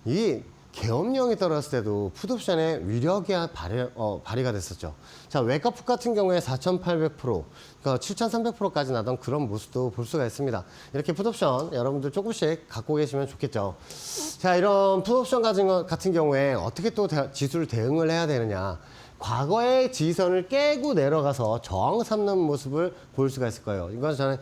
이 계엄령이 떨어졌을 때도 풋옵션의 위력이 발휘가 됐었죠. 자, 웨이크업 같은 경우에 4,800%, 그러니까 7,300%까지 나던 그런 모습도 볼 수가 있습니다. 이렇게 풋옵션 여러분들 조금씩 갖고 계시면 좋겠죠. 자, 이런 풋옵션 같은 경우에 어떻게 또 지수를 대응을 해야 되느냐. 과거의 지선을 깨고 내려가서 저항 삼는 모습을 볼 수가 있을 거예요. 이건 저는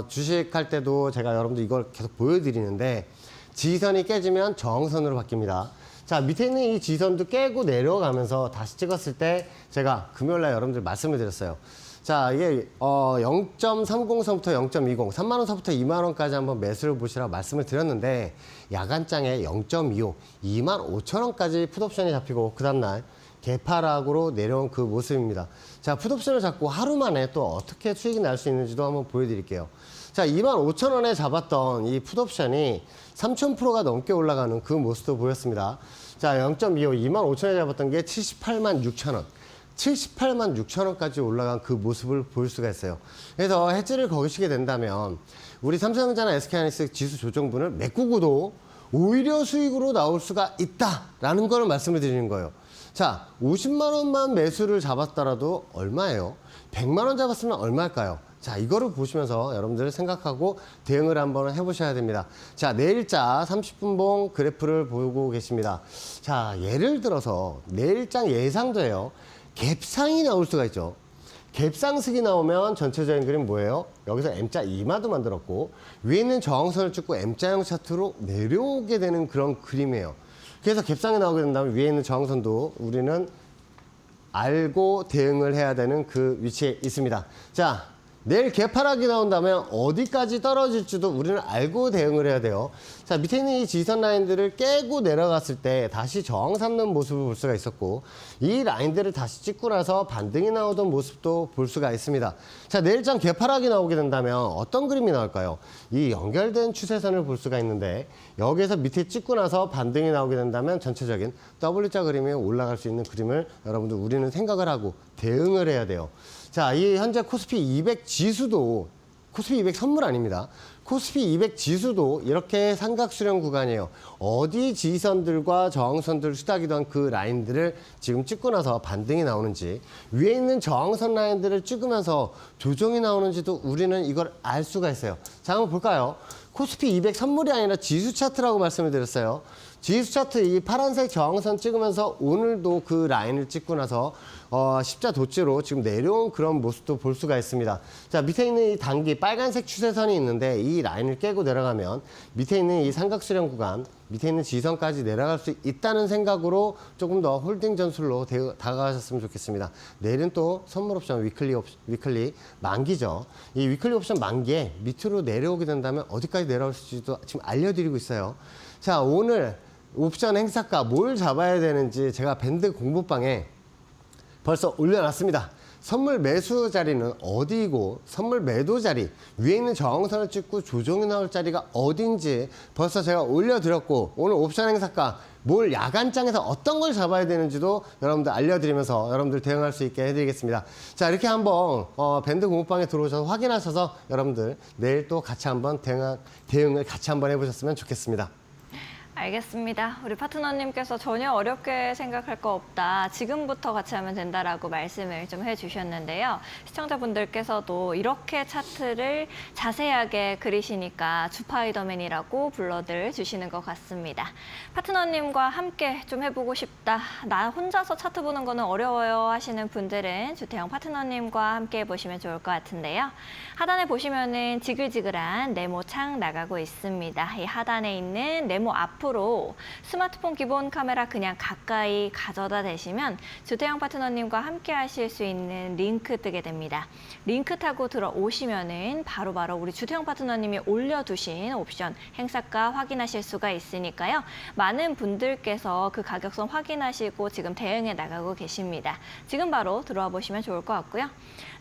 주식할 때도 제가 여러분들 이걸 계속 보여드리는데 지선이 깨지면 저항선으로 바뀝니다. 자, 밑에 있는 이 지선도 깨고 내려가면서 다시 찍었을 때 제가 금요일날 여러분들 말씀을 드렸어요. 자, 이게 0.30선부터 0.20, 3만원서부터 2만원까지 한번 매수를 보시라고 말씀을 드렸는데 야간장에 0.25, 25,000원까지 풋옵션이 잡히고 그 다음날 개파락으로 내려온 그 모습입니다. 자, 풋옵션을 잡고 하루 만에 또 어떻게 수익이 날 수 있는지도 한번 보여드릴게요. 자, 25,000원에 잡았던 이 풋옵션이 3,000%가 넘게 올라가는 그 모습도 보였습니다. 자, 0.25, 25,000원에 잡았던 게 78만 6천원. 78만 6천원까지 올라간 그 모습을 볼 수가 있어요. 그래서 해지를 거시게 된다면 우리 삼성전자나 SK하이닉스 지수 조정분을 메꾸고도 오히려 수익으로 나올 수가 있다라는 걸 말씀을 드리는 거예요. 자, 50만 원만 매수를 잡았더라도 얼마예요? 100만 원 잡았으면 얼마일까요? 자, 이거를 보시면서 여러분들 생각하고 대응을 한번 해보셔야 됩니다. 자, 내일자 30분봉 그래프를 보고 계십니다. 자, 예를 들어서 내일장 예상도예요. 갭상이 나올 수가 있죠. 갭상승이 나오면 전체적인 그림 뭐예요? 여기서 M자 이마도 만들었고 위에 있는 저항선을 찍고 M자형 차트로 내려오게 되는 그런 그림이에요. 그래서 갭상이 나오게 된다면 위에 있는 저항선도 우리는 알고 대응을 해야 되는 그 위치에 있습니다. 자, 내일 개파락이 나온다면 어디까지 떨어질지도 우리는 알고 대응을 해야 돼요. 자, 밑에 있는 이 지선 라인들을 깨고 내려갔을 때 다시 저항 삼는 모습을 볼 수가 있었고 이 라인들을 다시 찍고 나서 반등이 나오던 모습도 볼 수가 있습니다. 자, 내일장 개파락이 나오게 된다면 어떤 그림이 나올까요? 이 연결된 추세선을 볼 수가 있는데 여기에서 밑에 찍고 나서 반등이 나오게 된다면 전체적인 W자 그림이 올라갈 수 있는 그림을 여러분들 우리는 생각을 하고 대응을 해야 돼요. 자, 이 현재 코스피 200 지수도 코스피 200 선물 아닙니다. 코스피 200 지수도 이렇게 삼각수렴 구간이에요. 어디 지선들과 저항선들 수닥이던 그 라인들을 지금 찍고 나서 반등이 나오는지 위에 있는 저항선 라인들을 찍으면서 조정이 나오는지도 우리는 이걸 알 수가 있어요. 자, 한번 볼까요? 코스피 200 선물이 아니라 지수 차트라고 말씀을 드렸어요. 지수 차트 이 파란색 저항선 찍으면서 오늘도 그 라인을 찍고 나서 십자 도치로 지금 내려온 그런 모습도 볼 수가 있습니다. 자, 밑에 있는 이 단기 빨간색 추세선이 있는데 이 라인을 깨고 내려가면 밑에 있는 이 삼각수렴 구간, 밑에 있는 지선까지 내려갈 수 있다는 생각으로 조금 더 홀딩 전술로 다가가셨으면 좋겠습니다. 내일은 또 선물 옵션 위클리 만기죠. 이 위클리 옵션 만기에 밑으로 내려오게 된다면 어디까지 내려올지도 지금 알려드리고 있어요. 자, 오늘 옵션 행사가 뭘 잡아야 되는지 제가 밴드 공부방에 벌써 올려놨습니다. 선물 매수 자리는 어디이고 선물 매도 자리 위에 있는 저항선을 찍고 조정이 나올 자리가 어딘지 벌써 제가 올려드렸고 오늘 옵션 행사가 뭘 야간장에서 어떤 걸 잡아야 되는지도 여러분들 알려드리면서 여러분들 대응할 수 있게 해드리겠습니다. 자, 이렇게 한번 밴드 공부방에 들어오셔서 확인하셔서 여러분들 내일 또 같이 한번 대응을 같이 한번 해보셨으면 좋겠습니다. 알겠습니다. 우리 파트너님께서 전혀 어렵게 생각할 거 없다. 지금부터 같이 하면 된다라고 말씀을 좀 해주셨는데요. 시청자분들께서도 이렇게 차트를 자세하게 그리시니까 주파이더맨이라고 불러들 주시는 것 같습니다. 파트너님과 함께 좀 해보고 싶다. 나 혼자서 차트 보는 거는 어려워요 하시는 분들은 주태영 파트너님과 함께 해보시면 좋을 것 같은데요. 하단에 보시면은 지글지글한 네모 창 나가고 있습니다. 이 하단에 있는 네모 앞으로 스마트폰 기본 카메라 그냥 가까이 가져다 대시면 주태영 파트너님과 함께 하실 수 있는 링크 뜨게 됩니다. 링크 타고 들어오시면은 바로바로 우리 주태영 파트너님이 올려두신 옵션 행사가 확인하실 수가 있으니까요. 많은 분들께서 그 가격선 확인하시고 지금 대응해 나가고 계십니다. 지금 바로 들어와 보시면 좋을 것 같고요.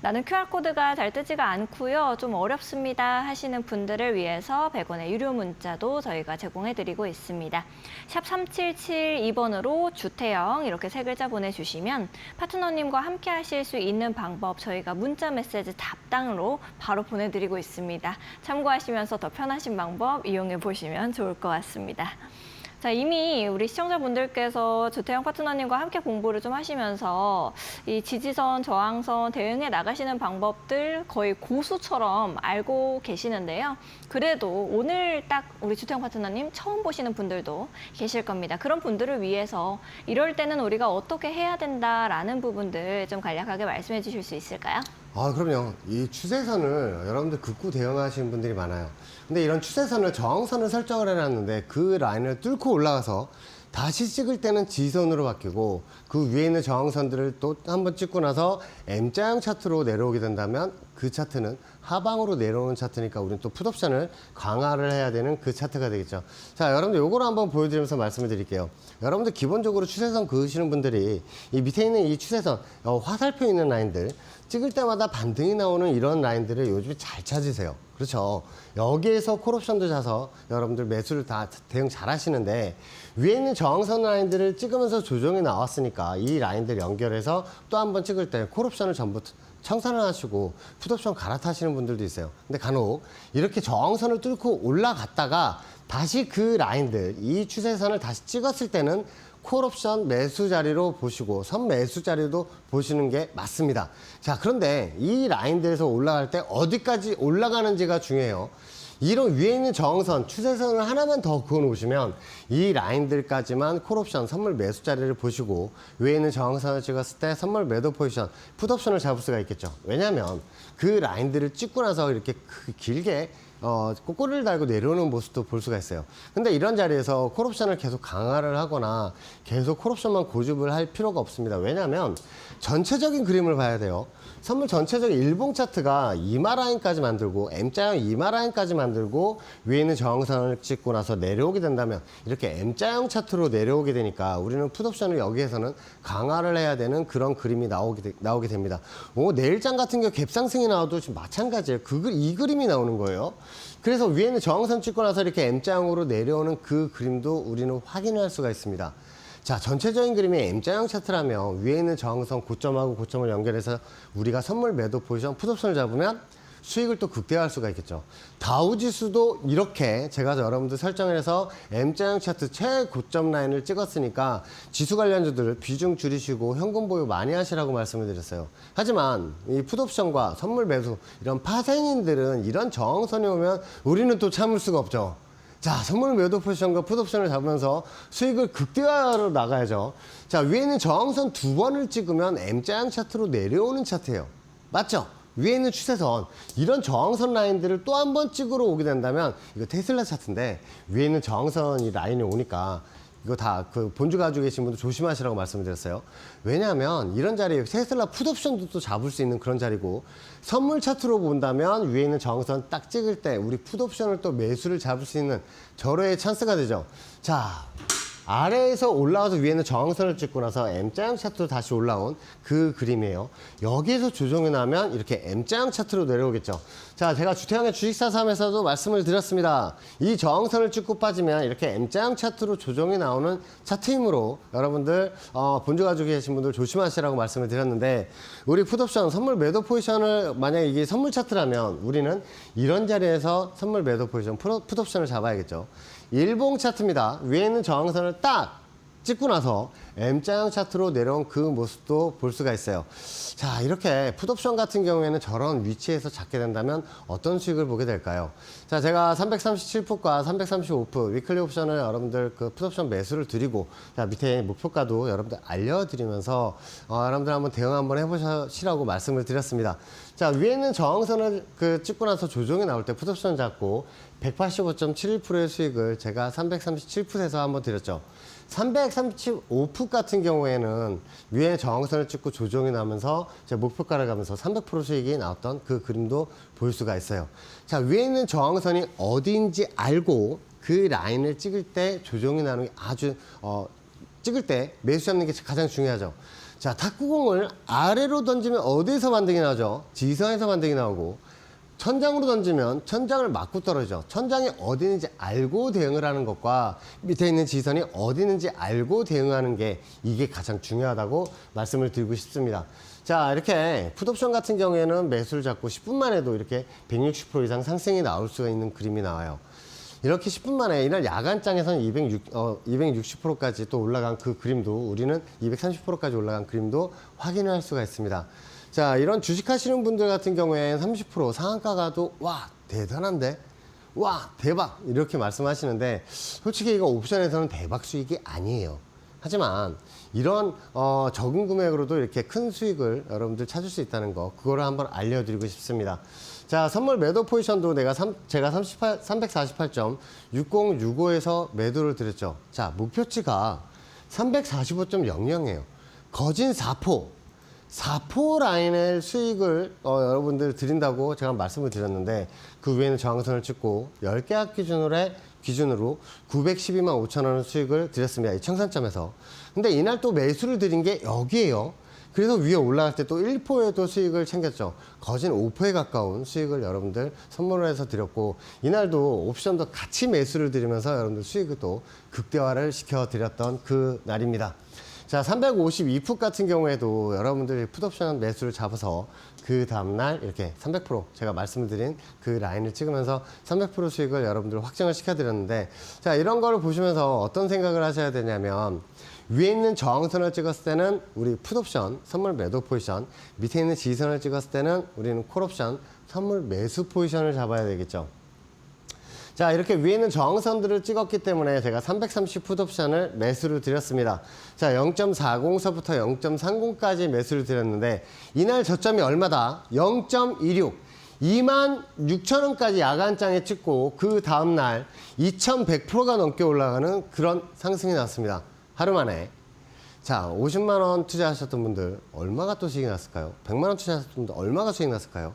나는 QR코드가 잘 뜨지가 않고요. 좀 어렵습니다 하시는 분들을 위해서 100원의 유료 문자도 저희가 제공해드리고 있습니다. 샵 3772번으로 주태영 이렇게 세 글자 보내주시면 파트너님과 함께 하실 수 있는 방법 저희가 문자 메시지 답장으로 바로 보내드리고 있습니다. 참고하시면서 더 편하신 방법 이용해 보시면 좋을 것 같습니다. 자, 이미 우리 시청자분들께서 주태영 파트너님과 함께 공부를 좀 하시면서 이 지지선, 저항선 대응해 나가시는 방법들 거의 고수처럼 알고 계시는데요. 그래도 오늘 딱 우리 주태영 파트너님 처음 보시는 분들도 계실 겁니다. 그런 분들을 위해서 이럴 때는 우리가 어떻게 해야 된다라는 부분들 좀 간략하게 말씀해 주실 수 있을까요? 그럼요. 이 추세선을 여러분들 긋고 대응하시는 분들이 많아요. 근데 이런 추세선을 저항선을 설정을 해놨는데 그 라인을 뚫고 올라가서 다시 찍을 때는 지선으로 바뀌고 그 위에 있는 저항선들을 또 한번 찍고 나서 M자형 차트로 내려오게 된다면 그 차트는 하방으로 내려오는 차트니까 우리는 또 풋옵션을 강화를 해야 되는 그 차트가 되겠죠. 자, 여러분들 요거를 한번 보여드리면서 말씀을 드릴게요. 여러분들 기본적으로 추세선 그으시는 분들이 이 밑에 있는 이 추세선 화살표 있는 라인들 찍을 때마다 반등이 나오는 이런 라인들을 요즘에 잘 찾으세요. 그렇죠. 여기에서 콜옵션도 사서 여러분들 매수를 다 대응 잘 하시는데 위에 있는 저항선 라인들을 찍으면서 조정이 나왔으니까 이 라인들 연결해서 또 한번 찍을 때 콜옵션을 전부 청산을 하시고 풋옵션 갈아타시는 분들도 있어요. 근데 간혹 이렇게 저항선을 뚫고 올라갔다가 다시 그 라인들, 이 추세선을 다시 찍었을 때는 콜옵션 매수 자리로 보시고 선 매수 자리도 보시는 게 맞습니다. 자, 그런데 이 라인들에서 올라갈 때 어디까지 올라가는지가 중요해요. 이런 위에 있는 저항선, 추세선을 하나만 더 그어 놓으시면 이 라인들까지만 콜옵션, 선물 매수 자리를 보시고 위에 있는 저항선을 찍었을 때 선물 매도 포지션, 풋옵션을 잡을 수가 있겠죠. 왜냐하면 그 라인들을 찍고 나서 이렇게 길게 꼬꼬리를 달고 내려오는 모습도 볼 수가 있어요. 근데 이런 자리에서 콜옵션을 계속 강화를 하거나 계속 콜옵션만 고집을 할 필요가 없습니다. 왜냐하면 전체적인 그림을 봐야 돼요. 선물 전체적인 일봉 차트가 이마 라인까지 만들고 M자형 이마 라인까지 만들고 위에 있는 저항선을 찍고 나서 내려오게 된다면 이렇게 M자형 차트로 내려오게 되니까 우리는 풋옵션을 여기에서는 강화를 해야 되는 그런 그림이 나오게 됩니다. 내일장 같은 경우 갭상승이 나와도 지금 마찬가지예요. 이 그림이 나오는 거예요. 그래서 위에는 저항선 찍고 나서 이렇게 M자형으로 내려오는 그 그림도 우리는 확인할 수가 있습니다. 자, 전체적인 그림이 M자형 차트라면 위에 있는 저항선 고점하고 고점을 연결해서 우리가 선물 매도 포지션 풋옵션을 잡으면 수익을 또 극대화할 수가 있겠죠. 다우지수도 이렇게 제가 여러분들 설정을 해서 M자형 차트 최고점 라인을 찍었으니까 지수 관련주들을 비중 줄이시고 현금 보유 많이 하시라고 말씀을 드렸어요. 하지만 이 풋옵션과 선물 매수 이런 파생인들은 이런 저항선이 오면 우리는 또 참을 수가 없죠. 자, 선물 매도 포지션과 풋옵션을 잡으면서 수익을 극대화로 나가야죠. 자, 위에 있는 저항선 2번을 찍으면 M자형 차트로 내려오는 차트예요. 맞죠? 위에 있는 추세선, 이런 저항선 라인들을 또 한 번 찍으러 오게 된다면 이거 테슬라 차트인데 위에 있는 저항선이 라인이 오니까 이거 다 그 본주 가지고 계신 분들 조심하시라고 말씀을 드렸어요. 왜냐하면 이런 자리에 테슬라 풋옵션도 또 잡을 수 있는 그런 자리고 선물 차트로 본다면 위에 있는 저항선 딱 찍을 때 우리 풋옵션을 또 매수를 잡을 수 있는 절호의 찬스가 되죠. 자, 아래에서 올라와서 위에는 저항선을 찍고 나서 M자형 차트로 다시 올라온 그 그림이에요. 여기에서 조정이 나면 이렇게 M자형 차트로 내려오겠죠. 자, 자, 제가 주태영의 주식사삼에서도 말씀을 드렸습니다. 이 저항선을 찍고 빠지면 이렇게 M자형 차트로 조정이 나오는 차트이므로 여러분들 본주 가지고 계신 분들 조심하시라고 말씀을 드렸는데, 우리 풋옵션 선물 매도 포지션을 만약에 이게 선물 차트라면 우리는 이런 자리에서 선물 매도 포지션 풋옵션을 잡아야겠죠. 일봉 차트입니다. 위에 있는 저항선을 딱 찍고 나서 M자형 차트로 내려온 그 모습도 볼 수가 있어요. 자, 이렇게 풋옵션 같은 경우에는 저런 위치에서 잡게 된다면 어떤 수익을 보게 될까요? 자, 제가 337풋과 335풋 위클리 옵션을 여러분들 그 풋옵션 매수를 드리고, 자, 밑에 목표가도 여러분들 알려드리면서 여러분들 한번 대응 한번 해보시라고 말씀을 드렸습니다. 자, 위에 있는 저항선을 찍고 나서 조정이 나올 때 풋옵션 잡고 185.71%의 수익을 제가 337풋에서 한번 드렸죠. 335풋 같은 경우에는 위에 저항선을 찍고 조정이 나면서 제 목표가를 가면서 300% 수익이 나왔던 그 그림도 볼 수가 있어요. 자, 위에 있는 저항선이 어디인지 알고 그 라인을 찍을 때 조정이 나는 게 아주 찍을 때 매수 잡는 게 가장 중요하죠. 자, 탁구공을 아래로 던지면 어디에서 반등이 나오죠? 지선에서 반등이 나오고, 천장으로 던지면 천장을 맞고 떨어지죠. 천장이 어디 있는지 알고 대응을 하는 것과 밑에 있는 지선이 어디 있는지 알고 대응하는 게 이게 가장 중요하다고 말씀을 드리고 싶습니다. 자, 이렇게 풋옵션 같은 경우에는 매수를 잡고 10분 만에도 이렇게 160% 이상 상승이 나올 수가 있는 그림이 나와요. 이렇게 10분 만에 이날 야간장에서는 260%까지 또 올라간 그 그림도, 우리는 230%까지 올라간 그림도 확인을 할 수가 있습니다. 자, 이런 주식 하시는 분들 같은 경우에 30% 상한가 가도 와, 대단한데? 와, 대박! 이렇게 말씀하시는데, 솔직히 이거 옵션에서는 대박 수익이 아니에요. 하지만 이런 적은 금액으로도 이렇게 큰 수익을 여러분들 찾을 수 있다는 거, 그거를 한번 알려드리고 싶습니다. 자, 선물 매도 포지션도 제가 348.6065에서 매도를 드렸죠. 자, 목표치가 345.00이에요. 거진 4포 라인의 수익을 여러분들 드린다고 제가 말씀을 드렸는데, 그 위에는 저항선을 찍고 10계약 기준으로 912만 5천 원의 수익을 드렸습니다. 이 청산점에서. 근데 이날 또 매수를 드린 게 여기에요. 그래서 위에 올라갈 때 또 1포에도 수익을 챙겼죠. 거진 5포에 가까운 수익을 여러분들 선물을 해서 드렸고, 이날도 옵션도 같이 매수를 드리면서 여러분들 수익을 또 극대화를 시켜드렸던 그 날입니다. 자, 352풋 같은 경우에도 여러분들이 풋옵션 매수를 잡아서 그 다음날 이렇게 300% 제가 말씀을 드린 그 라인을 찍으면서 300% 수익을 여러분들 확정을 시켜드렸는데, 자, 이런 거를 보시면서 어떤 생각을 하셔야 되냐면, 위에 있는 저항선을 찍었을 때는 우리 풋옵션 선물 매도 포지션, 밑에 있는 지선을 찍었을 때는 우리는 콜옵션 선물 매수 포지션을 잡아야 되겠죠. 자, 이렇게 위에 있는 저항선들을 찍었기 때문에 제가 330 풋옵션을 매수를 드렸습니다. 자, 0.40서부터 0.30까지 매수를 드렸는데, 이날 저점이 얼마다? 0.26. 26,000원까지 야간장에 찍고 그 다음날 2100%가 넘게 올라가는 그런 상승이 났습니다. 하루 만에. 자, 50만원 투자하셨던 분들 얼마가 또 수익이 났을까요? 100만원 투자하셨던 분들 얼마가 수익이 났을까요?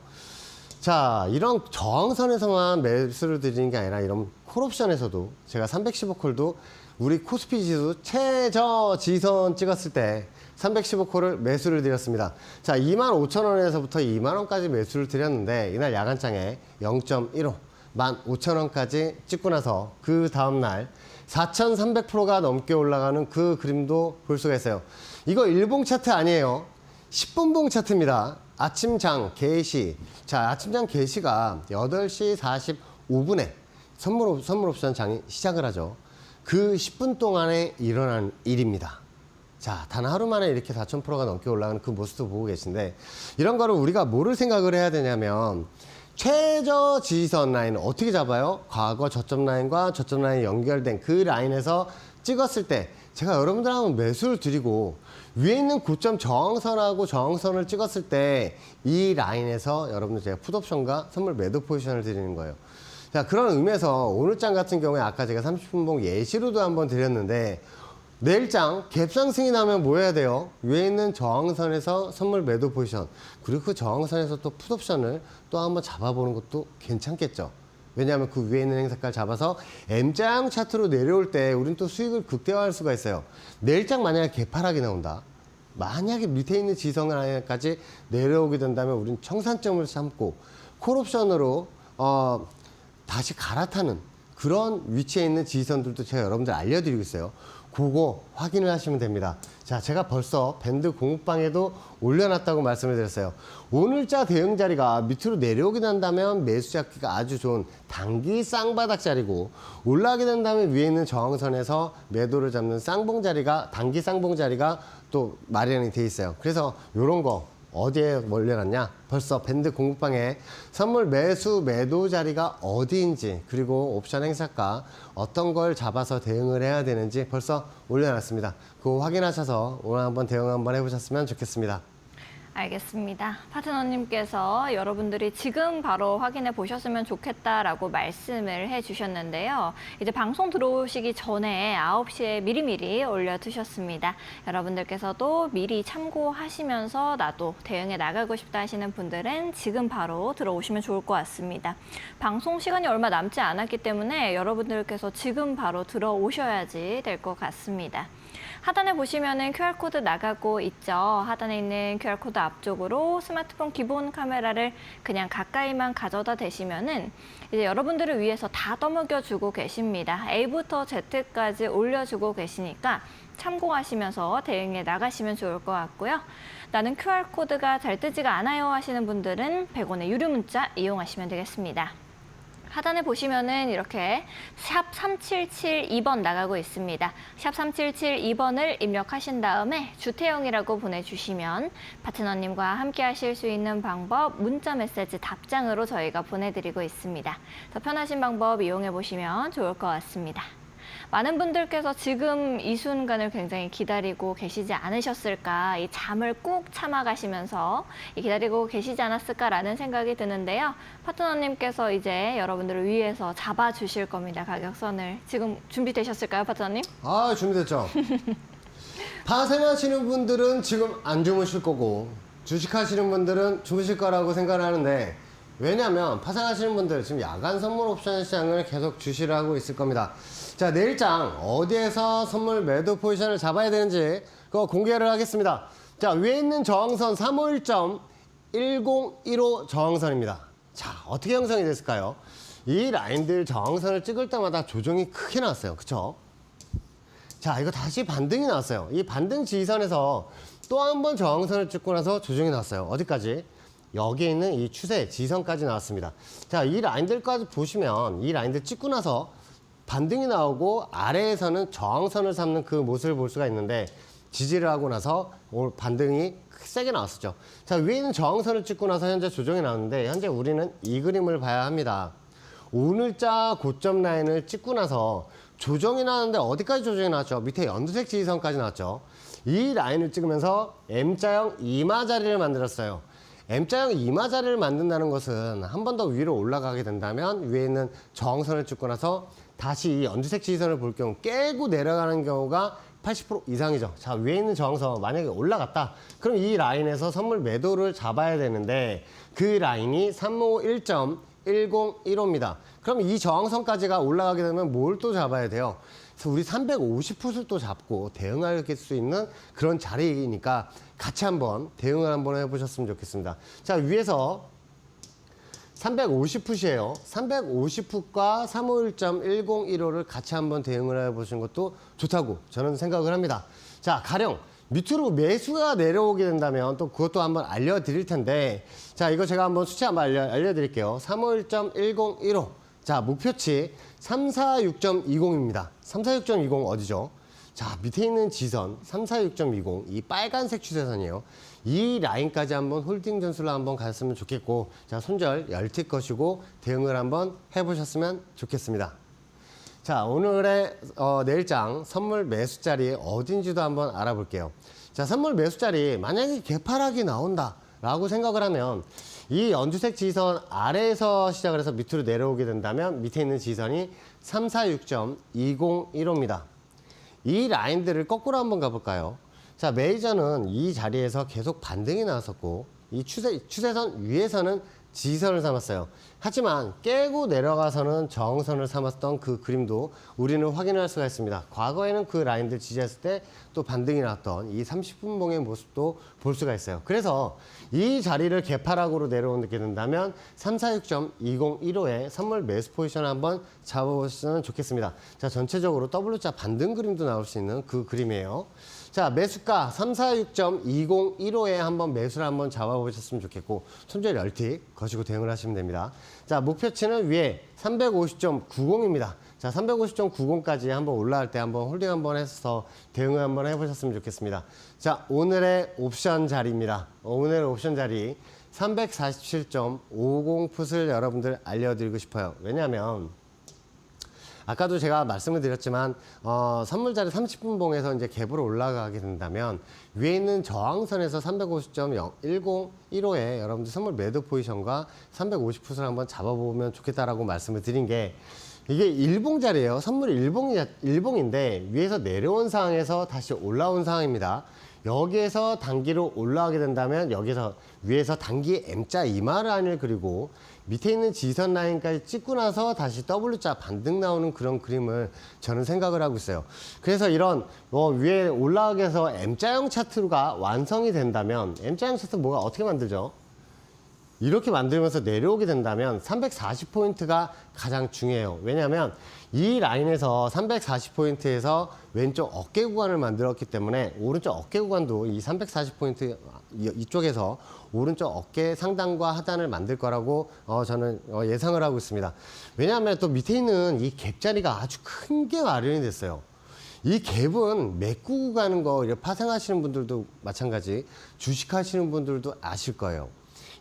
자, 이런 저항선에서만 매수를 드리는 게 아니라 이런 콜옵션에서도 제가 315콜도 우리 코스피 지수 최저 지선 찍었을 때 315콜을 매수를 드렸습니다. 자, 25,000원에서부터 2만원까지 매수를 드렸는데, 이날 야간장에 0.15, 15,000원까지 찍고 나서 그 다음날 4,300%가 넘게 올라가는 그 그림도 볼 수가 있어요. 이거 일봉 차트 아니에요. 10분봉 차트입니다. 아침장 개시. 자, 아침장 개시가 8시 45분에 선물 옵션 장이 시작을 하죠. 그 10분 동안에 일어난 일입니다. 자, 단 하루 만에 이렇게 4,000%가 넘게 올라가는 그 모습도 보고 계신데, 이런 거를 우리가 뭐를 생각을 해야 되냐면, 최저 지지선 라인을 어떻게 잡아요? 과거 저점 라인과 저점 라인이 연결된 그 라인에서 찍었을 때 제가 여러분들 한번 매수를 드리고, 위에 있는 고점 저항선하고 저항선을 찍었을 때 이 라인에서 여러분들 제가 풋옵션과 선물 매도 포지션을 드리는 거예요. 자, 그런 의미에서 오늘장 같은 경우에 아까 제가 30분봉 예시로도 한번 드렸는데, 내일장 갭상승이 나면 뭐 해야 돼요? 위에 있는 저항선에서 선물 매도 포지션, 그리고 그 저항선에서 또 풋옵션을 또 한번 잡아보는 것도 괜찮겠죠. 왜냐하면 그 위에 있는 행사가를 잡아서 M자형 차트로 내려올 때 우린 또 수익을 극대화할 수가 있어요. 내일장 만약에 개파락이 나온다, 만약에 밑에 있는 지선 라인까지 내려오게 된다면 우린 청산점을 삼고 콜옵션으로 다시 갈아타는 그런 위치에 있는 지지선들도 제가 여러분들 알려드리고 있어요. 그거 확인을 하시면 됩니다. 자, 제가 벌써 밴드 공부방에도 올려놨다고 말씀을 드렸어요. 오늘자 대응 자리가 밑으로 내려오게 된다면 매수 잡기가 아주 좋은 단기 쌍바닥 자리고, 올라가게 된다면 위에 있는 저항선에서 매도를 잡는 쌍봉 자리가, 단기 쌍봉 자리가 또 마련이 돼 있어요. 그래서 이런 거 어디에 올려놨냐? 벌써 밴드 공부방에 선물 매수 매도 자리가 어디인지, 그리고 옵션 행사가 어떤 걸 잡아서 대응을 해야 되는지 벌써 올려놨습니다. 그거 확인하셔서 오늘 한번 대응 한번 해보셨으면 좋겠습니다. 알겠습니다. 파트너님께서 여러분들이 지금 바로 확인해 보셨으면 좋겠다라고 말씀을 해주셨는데요. 이제 방송 들어오시기 전에 9시에 미리미리 올려두셨습니다. 여러분들께서도 미리 참고하시면서 나도 대응해 나가고 싶다 하시는 분들은 지금 바로 들어오시면 좋을 것 같습니다. 방송 시간이 얼마 남지 않았기 때문에 여러분들께서 지금 바로 들어오셔야지 될 것 같습니다. 하단에 보시면은 QR코드 나가고 있죠. 하단에 있는 QR코드 앞쪽으로 스마트폰 기본 카메라를 그냥 가까이만 가져다 대시면은 이제 여러분들을 위해서 다 떠먹여주고 계십니다. A부터 Z까지 올려주고 계시니까 참고하시면서 대응해 나가시면 좋을 것 같고요. 나는 QR코드가 잘 뜨지가 않아요 하시는 분들은 100원의 유료 문자 이용하시면 되겠습니다. 하단에 보시면은 이렇게 샵 3772번 나가고 있습니다. 샵 3772번을 입력하신 다음에 주태영이라고 보내주시면 파트너님과 함께 하실 수 있는 방법 문자 메시지 답장으로 저희가 보내드리고 있습니다. 더 편하신 방법 이용해 보시면 좋을 것 같습니다. 많은 분들께서 지금 이 순간을 굉장히 기다리고 계시지 않으셨을까, 이 잠을 꾹 참아가시면서 기다리고 계시지 않았을까라는 생각이 드는데요. 파트너님께서 이제 여러분들을 위해서 잡아주실 겁니다. 가격선을. 지금 준비되셨을까요, 파트너님? 아, 준비됐죠? 파생하시는 분들은 지금 안 주무실 거고, 주식하시는 분들은 주무실 거라고 생각을 하는데, 왜냐하면 파생하시는 분들 지금 야간 선물 옵션 시장을 계속 주시를 하고 있을 겁니다. 자, 내일장 어디에서 선물 매도 포지션을 잡아야 되는지 그거 공개를 하겠습니다. 자, 위에 있는 저항선 351.1015 저항선입니다. 자, 어떻게 형성이 됐을까요? 이 라인들 저항선을 찍을 때마다 조정이 크게 나왔어요. 그쵸? 자, 이거 다시 반등이 나왔어요. 이 반등 지지선에서 또 한 번 저항선을 찍고 나서 조정이 나왔어요. 어디까지? 여기에 있는 이 추세 지지선까지 나왔습니다. 자, 이 라인들까지 보시면 이 라인들 찍고 나서 반등이 나오고 아래에서는 저항선을 삼는 그 모습을 볼 수가 있는데, 지지를 하고 나서 오늘 반등이 세게 나왔었죠. 자, 위에 있는 저항선을 찍고 나서 현재 조정이 나왔는데, 현재 우리는 이 그림을 봐야 합니다. 오늘자 고점 라인을 찍고 나서 조정이 나왔는데 어디까지 조정이 나왔죠? 밑에 연두색 지지선까지 나왔죠. 이 라인을 찍으면서 M자형 이마 자리를 만들었어요. M자형 이마 자리를 만든다는 것은 한 번 더 위로 올라가게 된다면 위에 있는 저항선을 찍고 나서 다시 이 연두색 지지선을 볼 경우 깨고 내려가는 경우가 80% 이상이죠. 자, 위에 있는 저항선 만약에 올라갔다. 그럼 이 라인에서 선물 매도를 잡아야 되는데 그 라인이 351.1015입니다. 그럼 이 저항선까지가 올라가게 되면 뭘 또 잡아야 돼요? 그래서 우리 350풋을 또 잡고 대응할 수 있는 그런 자리이니까 같이 한번 대응을 한번 해보셨으면 좋겠습니다. 자, 위에서 350풋이에요. 350풋과 351.1015를 같이 한번 대응을 해보시는 것도 좋다고 저는 생각을 합니다. 자, 가령 밑으로 매수가 내려오게 된다면 또 그것도 한번 알려드릴 텐데, 자, 이거 제가 한번 수치 한번 알려드릴게요. 351.1015. 자, 목표치 346.20입니다. 346.20 어디죠? 자, 밑에 있는 지선 346.20, 이 빨간색 추세선이에요. 이 라인까지 한번 홀딩 전술로 한번 갔으면 좋겠고, 자, 손절 열틱 것이고 대응을 한번 해보셨으면 좋겠습니다. 자, 오늘의 내일장 선물 매수 자리 어딘지도 한번 알아볼게요. 자, 선물 매수 자리 만약에 개파락이 나온다라고 생각을 하면 이 연두색 지선 아래에서 시작을 해서 밑으로 내려오게 된다면 밑에 있는 지선이 346.201호입니다. 이 라인들을 거꾸로 한번 가볼까요? 자, 매이저는 이 자리에서 계속 반등이 나왔었고 이 추세선 위에서는 지선을 삼았어요. 하지만 깨고 내려가서는 저항선을 삼았던 그 그림도 우리는 확인할 수가 있습니다. 과거에는 그 라인들 지지했을 때 또 반등이 나왔던 이 30분봉의 모습도 볼 수가 있어요. 그래서 이 자리를 개파락으로 내려오게 된다면 346.2015에 선물 매수 포지션을 한번 잡아보시면 좋겠습니다. 자, 전체적으로 W자 반등 그림도 나올 수 있는 그 그림이에요. 자, 매수가 346.2015에 한번 매수를 한번 잡아보셨으면 좋겠고, 손절 열틱 거시고 대응을 하시면 됩니다. 자, 목표치는 위에 350.90입니다. 자, 350.90까지 한번 올라갈 때 한번 홀딩 한번 해서 대응을 한번 해보셨으면 좋겠습니다. 자, 오늘의 옵션 자리입니다. 오늘의 옵션 자리 347.50풋을 여러분들 알려드리고 싶어요. 왜냐하면 아까도 제가 말씀을 드렸지만 선물 자리 30분 봉에서 이제 갭으로 올라가게 된다면 위에 있는 저항선에서 350.1015에 여러분들 선물 매도 포지션과 350풋을 한번 잡아보면 좋겠다라고 말씀을 드린 게 이게 일봉 자리예요. 선물이 일봉인데 위에서 내려온 상황에서 다시 올라온 상황입니다. 여기에서 단기로 올라가게 된다면 여기서 위에서 단기 M자 이마를 그리고 밑에 있는 지선 라인까지 찍고 나서 다시 W자 반등 나오는 그런 그림을 저는 생각을 하고 있어요. 그래서 이런 위에 올라가게 해서 M자형 차트가 완성이 된다면 M자형 차트 뭐가 어떻게 만들죠? 이렇게 만들면서 내려오게 된다면 340포인트가 가장 중요해요. 왜냐하면 이 라인에서 340포인트에서 왼쪽 어깨 구간을 만들었기 때문에 오른쪽 어깨 구간도 이 340포인트 이쪽에서 오른쪽 어깨 상단과 하단을 만들 거라고 저는 예상을 하고 있습니다. 왜냐하면 또 밑에 있는 이 갭 자리가 아주 큰 게 마련이 됐어요. 이 갭은 메꾸고 가는 거 파생하시는 분들도 마찬가지, 주식하시는 분들도 아실 거예요.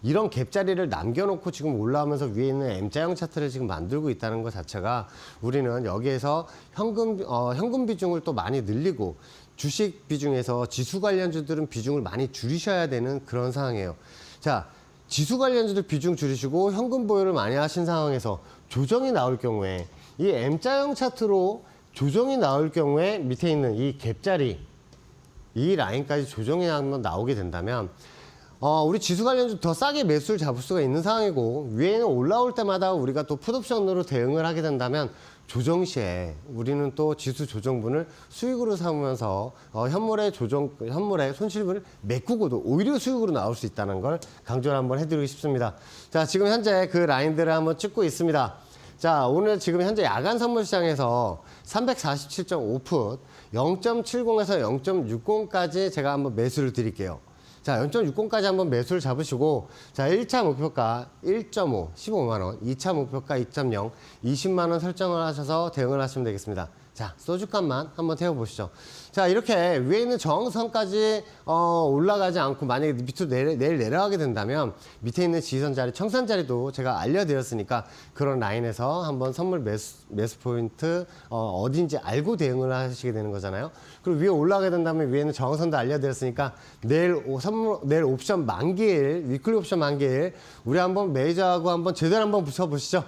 이런 갭 자리를 남겨놓고 지금 올라오면서 위에 있는 M자형 차트를 지금 만들고 있다는 것 자체가 우리는 여기에서 현금 비중을 또 많이 늘리고 주식 비중에서 지수 관련주들은 비중을 많이 줄이셔야 되는 그런 상황이에요. 자, 지수 관련주들 비중 줄이시고 현금 보유를 많이 하신 상황에서 조정이 나올 경우에 이 M자형 차트로 조정이 나올 경우에 밑에 있는 이 갭 자리, 이 라인까지 조정이 한번 나오게 된다면 우리 지수 관련주 더 싸게 매수를 잡을 수가 있는 상황이고 위에는 올라올 때마다 우리가 또 풋옵션으로 대응을 하게 된다면 조정 시에 우리는 또 지수 조정분을 수익으로 삼으면서 현물의 손실분을 메꾸고도 오히려 수익으로 나올 수 있다는 걸 강조를 한번 해드리고 싶습니다. 자, 지금 현재 그 라인들을 한번 찍고 있습니다. 자, 오늘 지금 현재 야간 선물 시장에서 347.5풋 0.70에서 0.60까지 제가 한번 매수를 드릴게요. 자, 0.60까지 한번 매수를 잡으시고, 자, 1차 목표가 1.5, 15만 원, 2차 목표가 2.0, 20만 원 설정을 하셔서 대응을 하시면 되겠습니다. 자, 소주값만 한번 태워보시죠. 자, 이렇게 위에 있는 저항선까지 올라가지 않고 만약에 밑으로 내일 내려가게 된다면 밑에 있는 지선 자리, 청산 자리도 제가 알려드렸으니까 그런 라인에서 한번 선물 매수 포인트 어딘지 알고 대응을 하시게 되는 거잖아요. 그리고 위에 올라가게 된다면 위에는 저항선도 알려드렸으니까 내일 옵션 만기일, 위클리 옵션 만기일 우리 한번 매니저하고 한번 제대로 한번 붙여보시죠.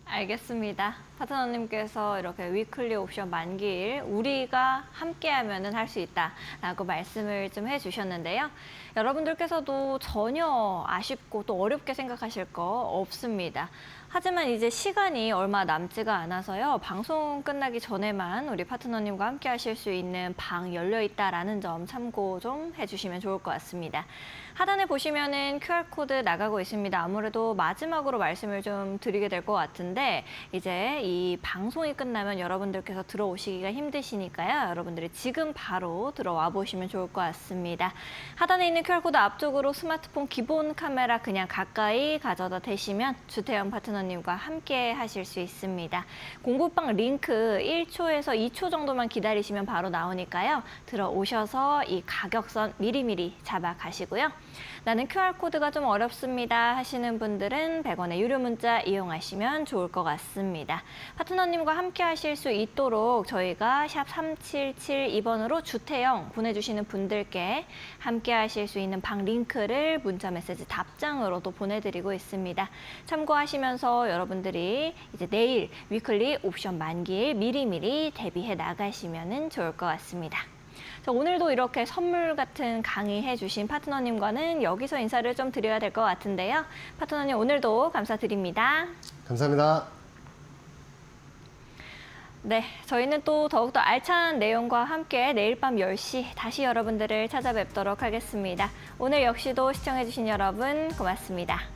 알겠습니다. 파트너님께서 이렇게 위클리 옵션 만기일 우리가 함께하면은 할 수 있다라고 말씀을 좀 해주셨는데요. 여러분들께서도 전혀 아쉽고 또 어렵게 생각하실 거 없습니다. 하지만 이제 시간이 얼마 남지가 않아서요. 방송 끝나기 전에만 우리 파트너님과 함께 하실 수 있는 방 열려 있다라는 점 참고 좀 해주시면 좋을 것 같습니다. 하단에 보시면은 QR코드 나가고 있습니다. 아무래도 마지막으로 말씀을 좀 드리게 될 것 같은데 이제 이 방송이 끝나면 여러분들께서 들어오시기가 힘드시니까요. 여러분들이 지금 바로 들어와 보시면 좋을 것 같습니다. 하단에 있는 QR코드 앞쪽으로 스마트폰 기본 카메라 그냥 가까이 가져다 대시면 주태영 파트너님과 함께 하실 수 있습니다. 공부방 링크 1초에서 2초 정도만 기다리시면 바로 나오니까요. 들어오셔서 이 가격선 미리미리 잡아 가시고요. 나는 QR코드가 좀 어렵습니다 하시는 분들은 100원의 유료 문자 이용하시면 좋을 것 같습니다. 파트너님과 함께 하실 수 있도록 저희가 샵 3772번으로 주태영 보내주시는 분들께 함께 하실 수 있는 방 링크를 문자 메시지 답장으로도 보내드리고 있습니다. 참고하시면서 여러분들이 이제 내일 위클리 옵션 만기일 미리미리 대비해 나가시면 좋을 것 같습니다. 자, 오늘도 이렇게 선물 같은 강의해 주신 파트너님과는 여기서 인사를 좀 드려야 될 것 같은데요. 파트너님 오늘도 감사드립니다. 감사합니다. 네, 저희는 또 더욱더 알찬 내용과 함께 내일 밤 10시 다시 여러분들을 찾아뵙도록 하겠습니다. 오늘 역시도 시청해주신 여러분 고맙습니다.